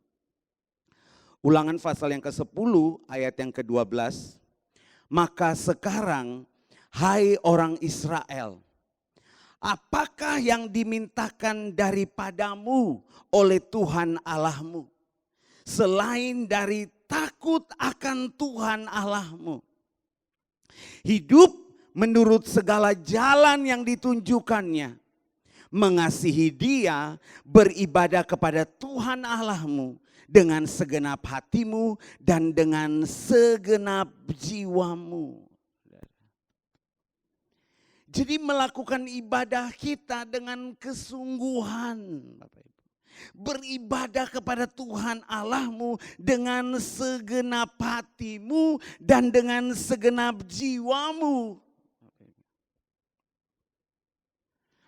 Ulangan pasal yang ke-10 ayat yang ke-12. Maka sekarang hai orang Israel, apakah yang dimintakan daripadamu oleh Tuhan Allahmu selain dari takut akan Tuhan Allahmu? Hidup menurut segala jalan yang ditunjukkannya, mengasihi Dia, beribadah kepada Tuhan Allahmu dengan segenap hatimu dan dengan segenap jiwamu. Jadi melakukan ibadah kita dengan kesungguhan, Bapak Ibu. Beribadah kepada Tuhan Allahmu dengan segenap hatimu dan dengan segenap jiwamu.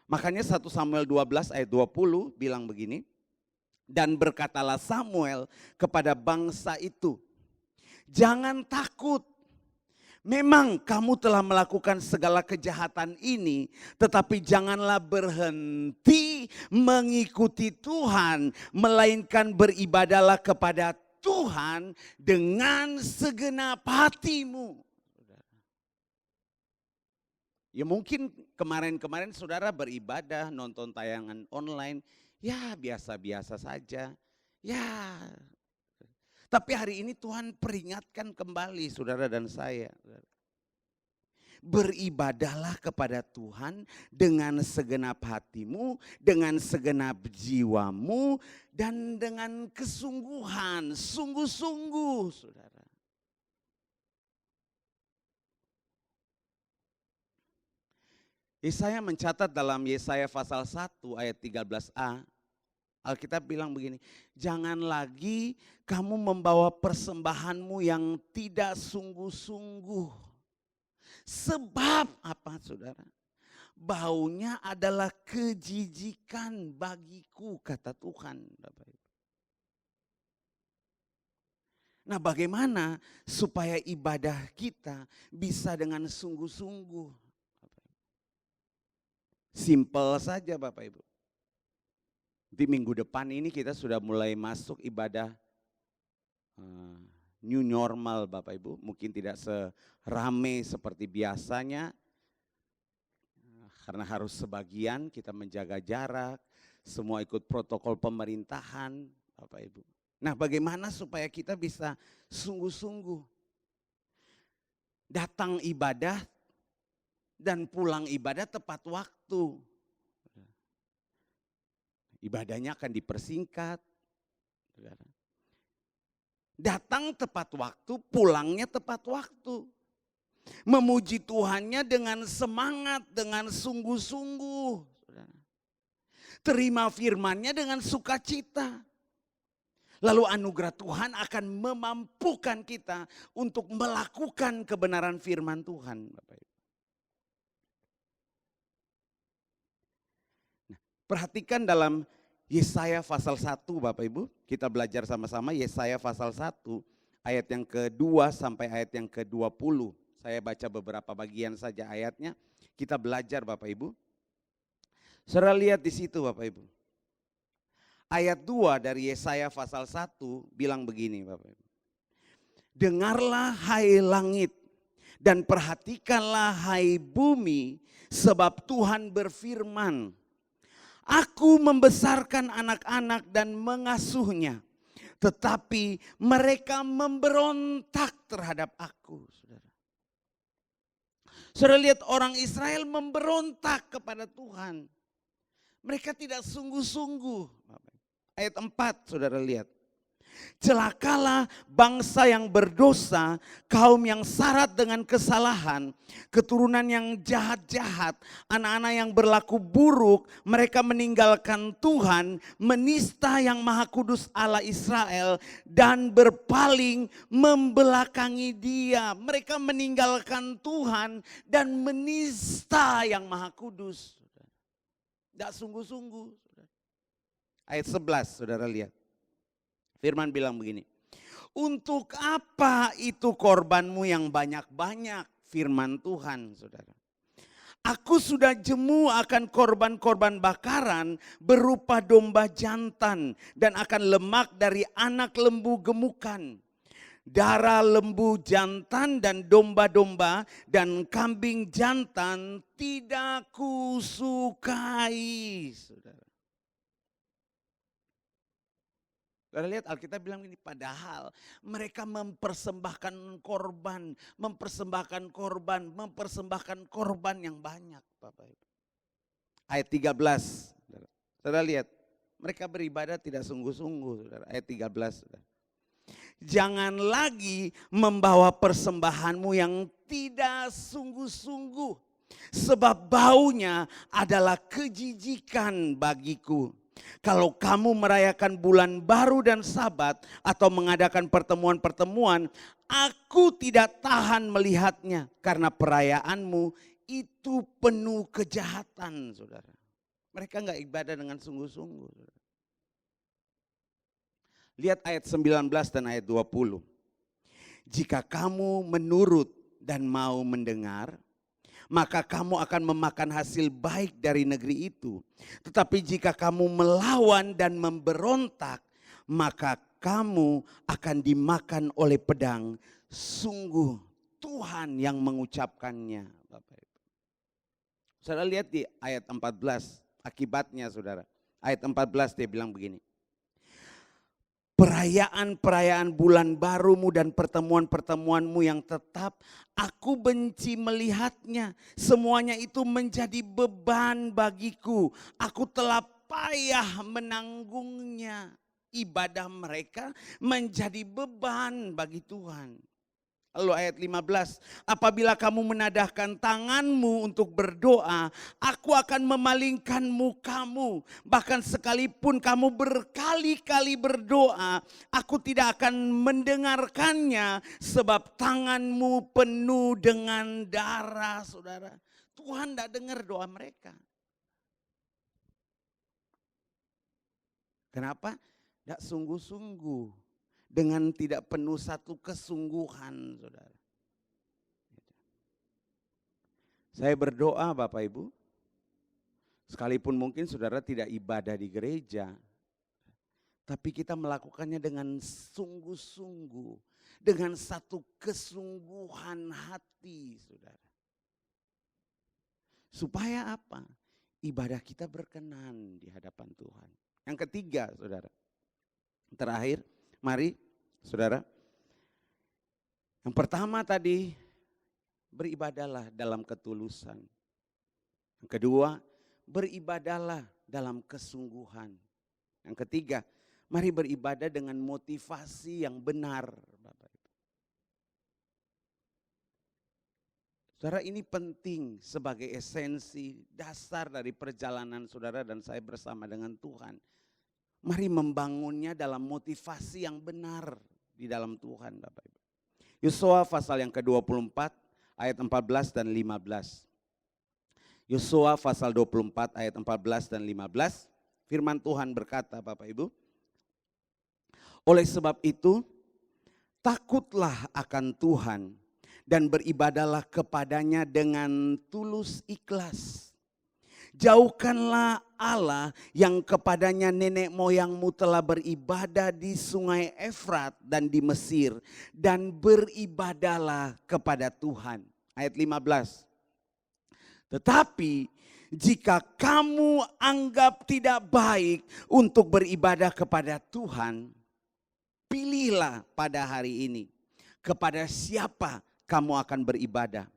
Makanya 1 Samuel 12 ayat 20 bilang begini. Dan berkatalah Samuel kepada bangsa itu, jangan takut. Memang kamu telah melakukan segala kejahatan ini, tetapi janganlah berhenti mengikuti Tuhan, melainkan beribadahlah kepada Tuhan dengan segenap hatimu. Ya mungkin kemarin-kemarin saudara beribadah, nonton tayangan online, ya biasa-biasa saja. Ya, tapi hari ini Tuhan peringatkan kembali saudara dan saya. Beribadahlah kepada Tuhan dengan segenap hatimu, dengan segenap jiwamu, dan dengan kesungguhan, sungguh-sungguh saudara. Yesaya mencatat dalam Yesaya pasal 1 ayat 13a, Alkitab bilang begini, jangan lagi kamu membawa persembahanmu yang tidak sungguh-sungguh. Sebab apa saudara? Baunya adalah kejijikan bagiku, kata Tuhan. Nah bagaimana supaya ibadah kita bisa dengan sungguh-sungguh? Simple saja Bapak Ibu. Di minggu depan ini kita sudah mulai masuk ibadah new normal Bapak Ibu. Mungkin tidak serame seperti biasanya. Karena harus sebagian kita menjaga jarak. Semua ikut protokol pemerintahan Bapak Ibu. Nah bagaimana supaya kita bisa sungguh-sungguh datang ibadah dan pulang ibadah tepat waktu. Ibadahnya akan dipersingkat. Datang tepat waktu, pulangnya tepat waktu. Memuji Tuhannya dengan semangat, dengan sungguh-sungguh. Terima firman-Nya dengan sukacita. Lalu anugerah Tuhan akan memampukan kita untuk melakukan kebenaran firman Tuhan. Bapak Ibu. Perhatikan dalam Yesaya pasal 1 Bapak Ibu, kita belajar sama-sama Yesaya pasal 1 ayat yang kedua sampai ayat yang ke-20. Saya baca beberapa bagian saja ayatnya, kita belajar Bapak Ibu. Saudara lihat di situ Bapak Ibu. Ayat 2 dari Yesaya pasal 1 bilang begini Bapak Ibu. Dengarlah hai langit dan perhatikanlah hai bumi, sebab Tuhan berfirman, Aku membesarkan anak-anak dan mengasuhnya, tetapi mereka memberontak terhadap aku. Saudara lihat orang Israel memberontak kepada Tuhan. Mereka tidak sungguh-sungguh. Ayat 4 saudara lihat. Celakalah bangsa yang berdosa, kaum yang syarat dengan kesalahan, keturunan yang jahat-jahat, anak-anak yang berlaku buruk, mereka meninggalkan Tuhan, menista yang Maha Kudus Allah Israel, dan berpaling membelakangi Dia. Mereka meninggalkan Tuhan dan menista yang Maha Kudus. Tidak sungguh-sungguh. Ayat 11 saudara lihat. Firman bilang begini, untuk apa itu korbanmu yang banyak-banyak, firman Tuhan saudara. Aku sudah jemu akan korban-korban bakaran berupa domba jantan dan akan lemak dari anak lembu gemukan. Darah lembu jantan dan domba-domba dan kambing jantan tidak kusukai, saudara. Saudara lihat Alkitab bilang ini, padahal mereka mempersembahkan korban yang banyak Bapak Ibu. Ayat 13, saudara lihat, mereka beribadah tidak sungguh-sungguh, saudara. Ayat 13, saudara. Jangan lagi membawa persembahanmu yang tidak sungguh-sungguh, sebab baunya adalah kejijikan bagiku. Kalau kamu merayakan bulan baru dan Sabat atau mengadakan pertemuan-pertemuan, aku tidak tahan melihatnya karena perayaanmu itu penuh kejahatan, saudara. Mereka enggak ibadah dengan sungguh-sungguh. Lihat ayat 19 dan ayat 20. Jika kamu menurut dan mau mendengar, maka kamu akan memakan hasil baik dari negeri itu. Tetapi jika kamu melawan dan memberontak, maka kamu akan dimakan oleh pedang. Sungguh Tuhan yang mengucapkannya. Bapak Ibu. Saudara lihat di ayat 14, akibatnya saudara. Ayat 14 dia bilang begini. Perayaan-perayaan bulan barumu dan pertemuan-pertemuanmu yang tetap, aku benci melihatnya. Semuanya itu menjadi beban bagiku. Aku telah payah menanggungnya. Ibadah mereka menjadi beban bagi Tuhan. Lalu ayat 15, apabila kamu menadahkan tanganmu untuk berdoa, aku akan memalingkan mukamu. Bahkan sekalipun kamu berkali-kali berdoa, aku tidak akan mendengarkannya sebab tanganmu penuh dengan darah, saudara. Tuhan tidak dengar doa mereka. Kenapa? Tidak sungguh-sungguh. Dengan tidak penuh satu kesungguhan, saudara. Saya berdoa Bapak Ibu, sekalipun mungkin saudara tidak ibadah di gereja, tapi kita melakukannya dengan sungguh-sungguh, dengan satu kesungguhan hati, saudara. Supaya apa? Ibadah kita berkenan di hadapan Tuhan. Yang ketiga, saudara, terakhir, mari saudara, yang pertama tadi beribadahlah dalam ketulusan. Yang kedua, beribadahlah dalam kesungguhan. Yang ketiga, mari beribadah dengan motivasi yang benar. Bapak Ibu. Saudara, ini penting sebagai esensi dasar dari perjalanan saudara dan saya bersama dengan Tuhan. Mari membangunnya dalam motivasi yang benar di dalam Tuhan Bapak Ibu. Yosua pasal yang ke-24 ayat 14 dan 15. Yosua pasal 24 ayat 14 dan 15. Firman Tuhan berkata, Bapak Ibu, oleh sebab itu takutlah akan Tuhan dan beribadahlah kepadanya dengan tulus ikhlas. Jauhkanlah Allah yang kepadanya nenek moyangmu telah beribadah di sungai Efrat dan di Mesir, dan beribadahlah kepada Tuhan. Ayat 15. Tetapi jika kamu anggap tidak baik untuk beribadah kepada Tuhan, pilihlah pada hari ini kepada siapa kamu akan beribadah.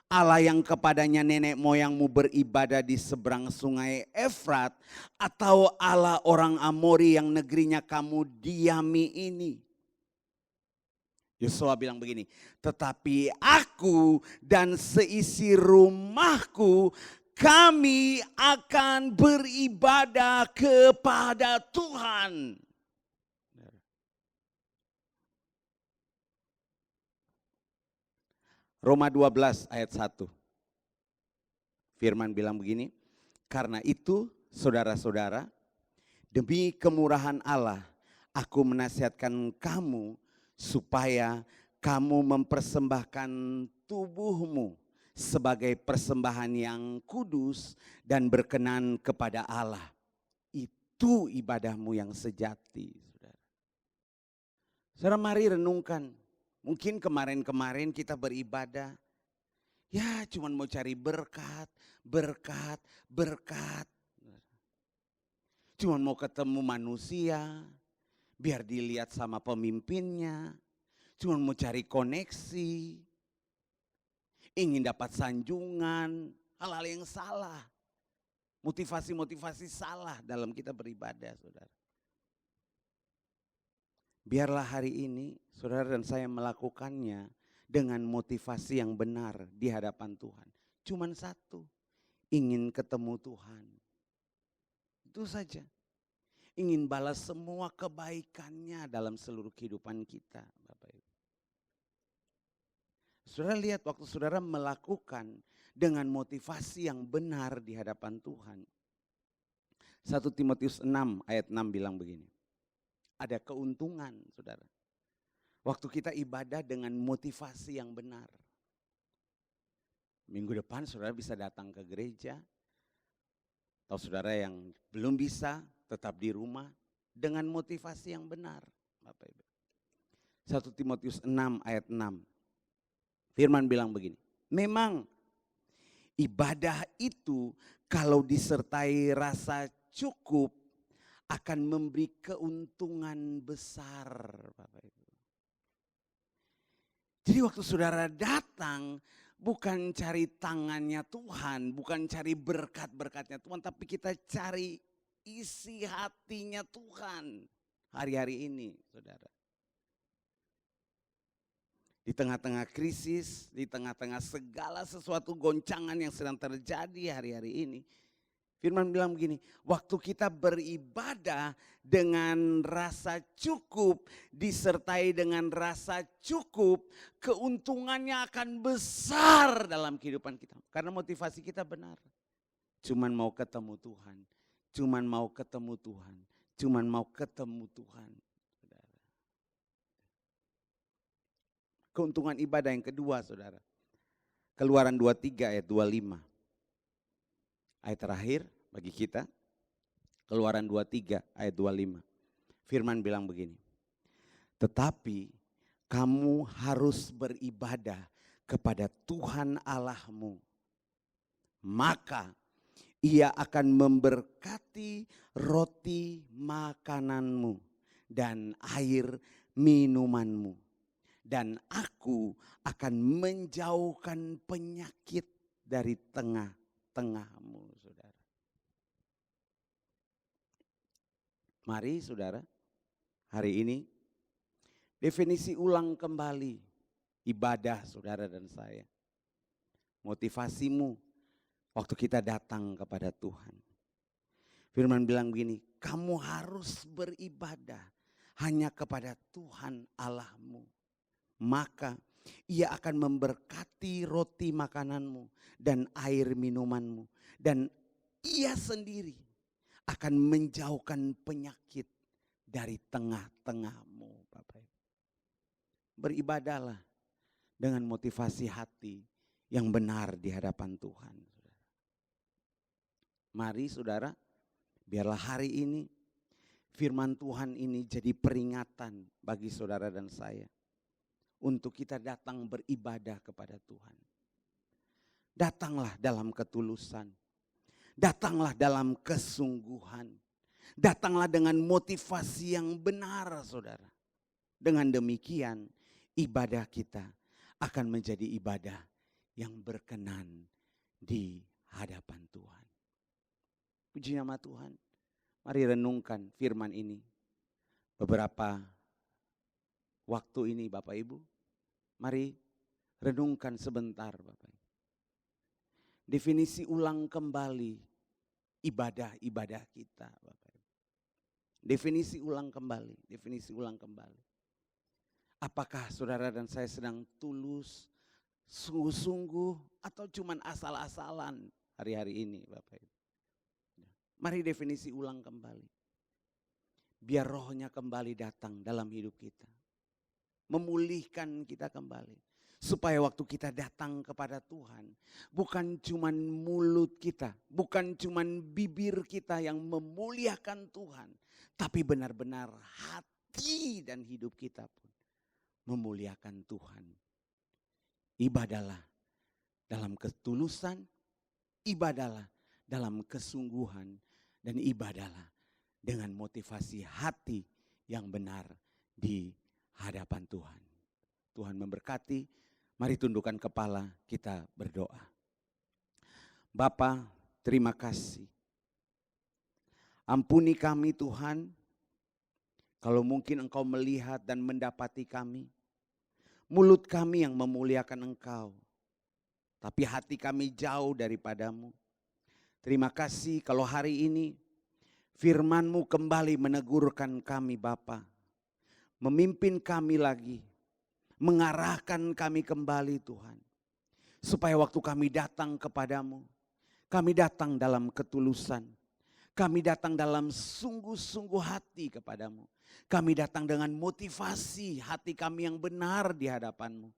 Allah yang kepadanya nenek moyangmu beribadah di seberang sungai Efrat, atau Allah orang Amori yang negerinya kamu diami ini. Yosua bilang begini, tetapi aku dan seisi rumahku, kami akan beribadah kepada Tuhan. Roma 12 ayat 1. Firman bilang begini, karena itu saudara-saudara, demi kemurahan Allah, aku menasihatkan kamu supaya kamu mempersembahkan tubuhmu sebagai persembahan yang kudus dan berkenan kepada Allah. Itu ibadahmu yang sejati, saudara. Saudara, mari renungkan. Mungkin kemarin-kemarin kita beribadah, ya cuman mau cari berkat. Cuman mau ketemu manusia, biar dilihat sama pemimpinnya. Cuman mau cari koneksi, ingin dapat sanjungan, hal-hal yang salah. Motivasi-motivasi salah dalam kita beribadah, saudara. Biarlah hari ini saudara dan saya melakukannya dengan motivasi yang benar di hadapan Tuhan. Cuman satu, ingin ketemu Tuhan. Itu saja. Ingin balas semua kebaikannya dalam seluruh kehidupan kita, Bapak Ibu. Saudara lihat waktu saudara melakukan dengan motivasi yang benar di hadapan Tuhan. 1 Timotius 6 ayat 6 bilang begini. Ada keuntungan, saudara. Waktu kita ibadah dengan motivasi yang benar. Minggu depan saudara bisa datang ke gereja. Atau saudara yang belum bisa tetap di rumah dengan motivasi yang benar. Bapak Ibu. 1 Timotius 6 ayat 6. Firman bilang begini. Memang ibadah itu kalau disertai rasa cukup akan memberi keuntungan besar, Bapak Ibu. Jadi waktu saudara datang, bukan cari tangannya Tuhan, bukan cari berkat-berkatnya Tuhan, tapi kita cari isi hatinya Tuhan hari-hari ini, saudara. Di tengah-tengah krisis, di tengah-tengah segala sesuatu goncangan yang sedang terjadi hari-hari ini, Firman bilang begini, waktu kita beribadah dengan rasa cukup, disertai dengan rasa cukup, keuntungannya akan besar dalam kehidupan kita. Karena motivasi kita benar. Cuman mau ketemu Tuhan, cuman mau ketemu Tuhan, cuman mau ketemu Tuhan. Keuntungan ibadah yang kedua, saudara. Keluaran 23 ayat 25. Ayat terakhir bagi kita, Keluaran 23 ayat 25. Firman bilang begini, tetapi kamu harus beribadah kepada Tuhan Allahmu, maka Ia akan memberkati roti makananmu dan air minumanmu. Dan aku akan menjauhkan penyakit dari tengah-tengahmu, saudara. Mari saudara, hari ini definisi ulang kembali ibadah saudara dan saya. Motivasimu waktu kita datang kepada Tuhan. Firman bilang begini, kamu harus beribadah hanya kepada Tuhan Allahmu. Maka Ia akan memberkati roti makananmu dan air minumanmu. Dan ia sendiri akan menjauhkan penyakit dari tengah-tengahmu. Bapak Ibu. Beribadahlah dengan motivasi hati yang benar di hadapan Tuhan. Mari saudara, biarlah hari ini firman Tuhan ini jadi peringatan bagi saudara dan saya. Untuk kita datang beribadah kepada Tuhan. Datanglah dalam ketulusan. Datanglah dalam kesungguhan. Datanglah dengan motivasi yang benar saudara. Dengan demikian ibadah kita akan menjadi ibadah yang berkenan di hadapan Tuhan. Puji nama Tuhan. Mari renungkan firman ini. Beberapa waktu ini Bapak Ibu. Mari renungkan sebentar Bapak. Definisi ulang kembali ibadah-ibadah kita Bapak. Definisi ulang kembali. Apakah saudara dan saya sedang tulus, sungguh-sungguh atau cuman asal-asalan hari-hari ini Bapak. Mari definisi ulang kembali. Biar rohnya kembali datang dalam hidup kita. Memulihkan kita kembali. Supaya waktu kita datang kepada Tuhan. Bukan cuman mulut kita. Bukan cuman bibir kita yang memuliakan Tuhan. Tapi benar-benar hati dan hidup kita pun memuliakan Tuhan. Ibadahlah dalam ketulusan. Ibadahlah dalam kesungguhan. Dan ibadahlah dengan motivasi hati yang benar di hadapan Tuhan. Tuhan memberkati, mari tundukkan kepala kita berdoa. Bapa, terima kasih. Ampuni kami Tuhan, kalau mungkin Engkau melihat dan mendapati kami. Mulut kami yang memuliakan Engkau, tapi hati kami jauh daripadamu. Terima kasih kalau hari ini firman-Mu kembali menegurkan kami Bapa. Memimpin kami lagi, mengarahkan kami kembali Tuhan. Supaya waktu kami datang kepadamu, kami datang dalam ketulusan. Kami datang dalam sungguh-sungguh hati kepadamu. Kami datang dengan motivasi hati kami yang benar di hadapanmu.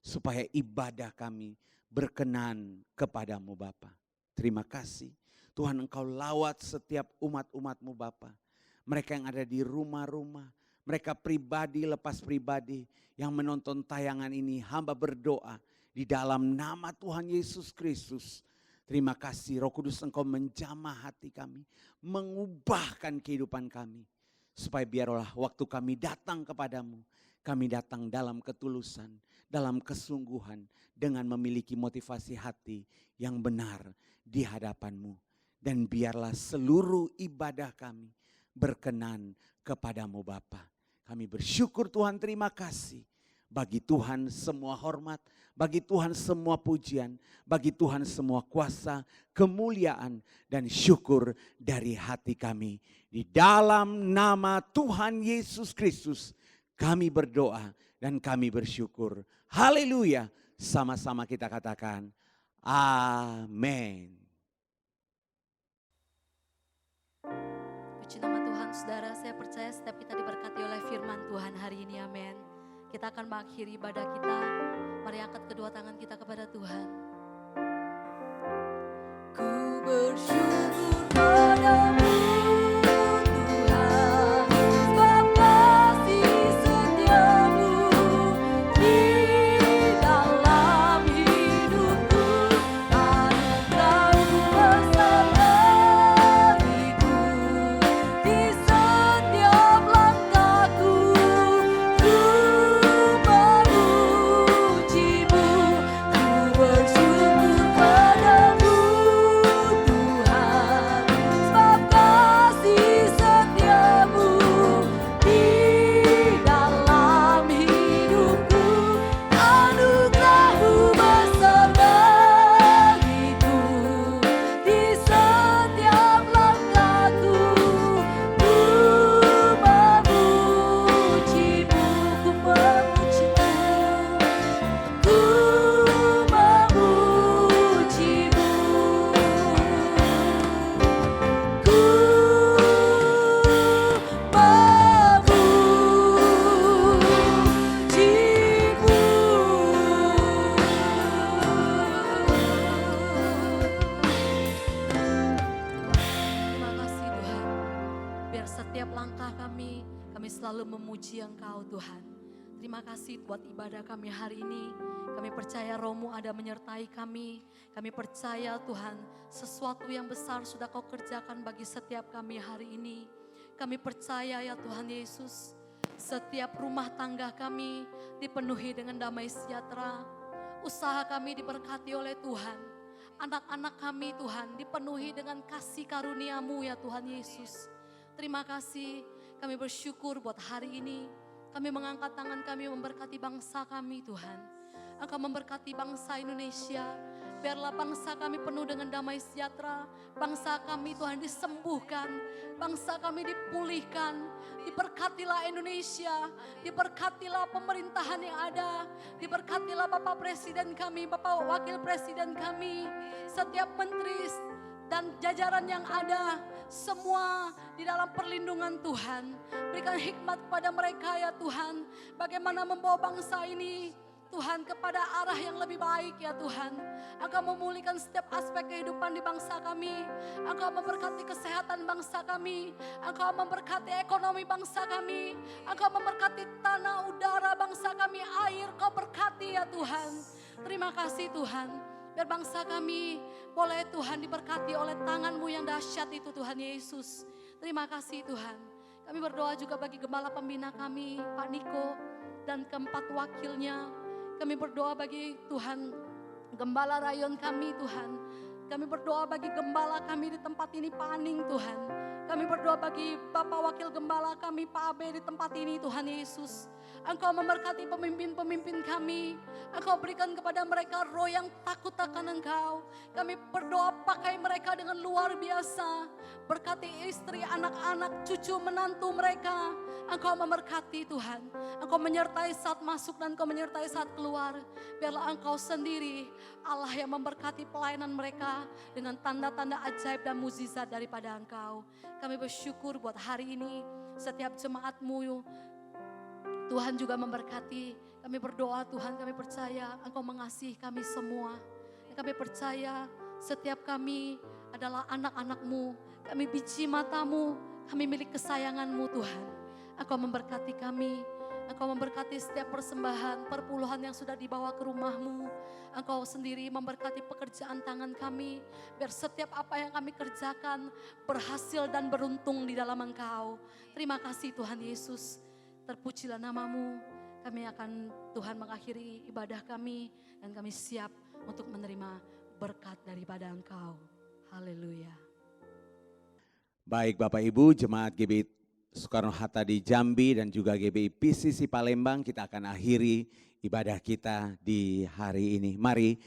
Supaya ibadah kami berkenan kepadamu Bapa. Terima kasih. Tuhan Engkau lawat setiap umat-umat-Mu Bapa. Mereka yang ada di rumah-rumah. Mereka pribadi lepas pribadi yang menonton tayangan ini, hamba berdoa di dalam nama Tuhan Yesus Kristus. Terima kasih Roh Kudus Engkau menjamah hati kami, mengubahkan kehidupan kami. Supaya biarlah waktu kami datang kepadamu, kami datang dalam ketulusan, dalam kesungguhan, dengan memiliki motivasi hati yang benar di hadapan-Mu. Dan biarlah seluruh ibadah kami berkenan kepadamu Bapa. Kami bersyukur Tuhan, terima kasih. Bagi Tuhan semua hormat, bagi Tuhan semua pujian, bagi Tuhan semua kuasa, kemuliaan dan syukur dari hati kami. Di dalam nama Tuhan Yesus Kristus kami berdoa dan kami bersyukur. Haleluya. Sama-sama kita katakan amin. Puji nama Tuhan saudara, saya percaya setiap kita diberkati oleh firman Tuhan hari ini, amin. Kita akan mengakhiri ibadah kita, mari angkat kedua tangan kita kepada Tuhan. Ku bersyukur padamu Tuhan, sebab kasih setiamu di dalam hidupku. Anugerahmu bersamaku di setiap langkahku. Ku memujimu, ku Biar setiap langkah kami selalu memuji Engkau Tuhan. Terima kasih buat ibadah kami hari ini. Kami percaya Roh-Mu ada menyertai kami. Kami percaya Tuhan sesuatu yang besar sudah Kau kerjakan bagi setiap kami hari ini. Kami percaya ya Tuhan Yesus, setiap rumah tangga kami dipenuhi dengan damai sejahtera. Usaha kami diberkati oleh Tuhan. Anak-anak kami Tuhan dipenuhi dengan kasih karunia-Mu ya Tuhan Yesus. Terima kasih, kami bersyukur buat hari ini. Kami mengangkat tangan kami memberkati bangsa kami Tuhan. Engkau memberkati bangsa Indonesia. Biarlah bangsa kami penuh dengan damai sejahtera. Bangsa kami Tuhan disembuhkan. Bangsa kami dipulihkan. Diberkatilah Indonesia. Diberkatilah pemerintahan yang ada. Diberkatilah Bapak Presiden kami, Bapak Wakil Presiden kami. Setiap menteri dan jajaran yang ada, semua di dalam perlindungan Tuhan. Berikan hikmat kepada mereka ya Tuhan. Bagaimana membawa bangsa ini Tuhan kepada arah yang lebih baik ya Tuhan. Engkau memulihkan setiap aspek kehidupan di bangsa kami. Engkau memberkati kesehatan bangsa kami. Engkau memberkati ekonomi bangsa kami. Engkau memberkati tanah, udara bangsa kami, air Kau berkati ya Tuhan. Terima kasih Tuhan. Biar bangsa kami boleh Tuhan diberkati oleh tangan-Mu yang dahsyat itu Tuhan Yesus. Terima kasih Tuhan. Kami berdoa juga bagi gembala pembina kami, Pak Niko, dan keempat wakilnya. Kami berdoa bagi Tuhan, gembala rayon kami Tuhan. Kami berdoa bagi gembala kami di tempat ini, Pak Aning Tuhan. Kami berdoa bagi Bapak Wakil Gembala kami, Pak Abe di tempat ini Tuhan Yesus. Engkau memberkati pemimpin-pemimpin kami. Engkau berikan kepada mereka roh yang takut akan Engkau. Kami berdoa pakai mereka dengan luar biasa. Berkati istri, anak-anak, cucu, menantu mereka. Engkau memberkati Tuhan. Engkau menyertai saat masuk dan Engkau menyertai saat keluar. Biarlah Engkau sendiri Allah yang memberkati pelayanan mereka dengan tanda-tanda ajaib dan mukjizat daripada Engkau. Kami bersyukur buat hari ini setiap jemaat-Mu Tuhan juga memberkati. Kami berdoa Tuhan, kami percaya Engkau mengasihi kami semua. Kami percaya setiap kami adalah anak-anak-Mu. Kami biji mata-Mu, kami milik kesayangan-Mu Tuhan. Engkau memberkati kami. Engkau memberkati setiap persembahan, perpuluhan yang sudah dibawa ke rumah-Mu. Engkau sendiri memberkati pekerjaan tangan kami. Biar setiap apa yang kami kerjakan berhasil dan beruntung di dalam Engkau. Terima kasih Tuhan Yesus. Terpujilah nama-Mu. Kami akan Tuhan mengakhiri ibadah kami. Dan kami siap untuk menerima berkat daripada Engkau. Haleluya. Baik Bapak Ibu, Jemaat GBI Soekarno-Hatta di Jambi dan juga GBI PCC Palembang, kita akan akhiri ibadah kita di hari ini. Mari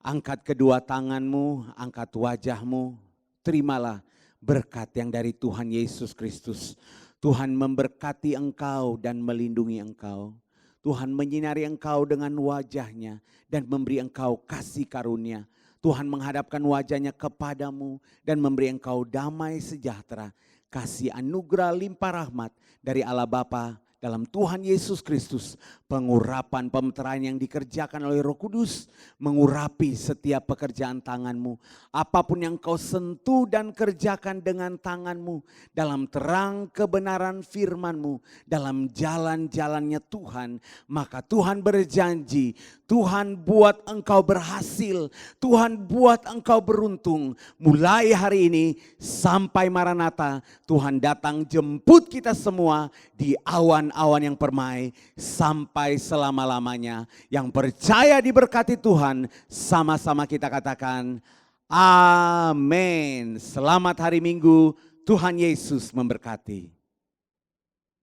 angkat kedua tanganmu, angkat wajahmu, terimalah berkat yang dari Tuhan Yesus Kristus. Tuhan memberkati engkau dan melindungi engkau. Tuhan menyinari engkau dengan wajahnya dan memberi engkau kasih karunia. Tuhan menghadapkan wajahnya kepadamu dan memberi engkau damai sejahtera. Kasih anugerah limpah rahmat dari Allah Bapa dalam Tuhan Yesus Kristus. Pengurapan pemeteraan yang dikerjakan oleh Roh Kudus mengurapi setiap pekerjaan tanganmu. Apapun yang kau sentuh dan kerjakan dengan tanganmu dalam terang kebenaran firman-Mu, dalam jalan-jalannya Tuhan, maka Tuhan berjanji, Tuhan buat engkau berhasil, Tuhan buat engkau beruntung. Mulai hari ini sampai Maranatha, Tuhan datang jemput kita semua di awan-awan yang permai sampai selama-lamanya. Yang percaya diberkati Tuhan, sama-sama kita katakan amin. Selamat hari Minggu, Tuhan Yesus memberkati.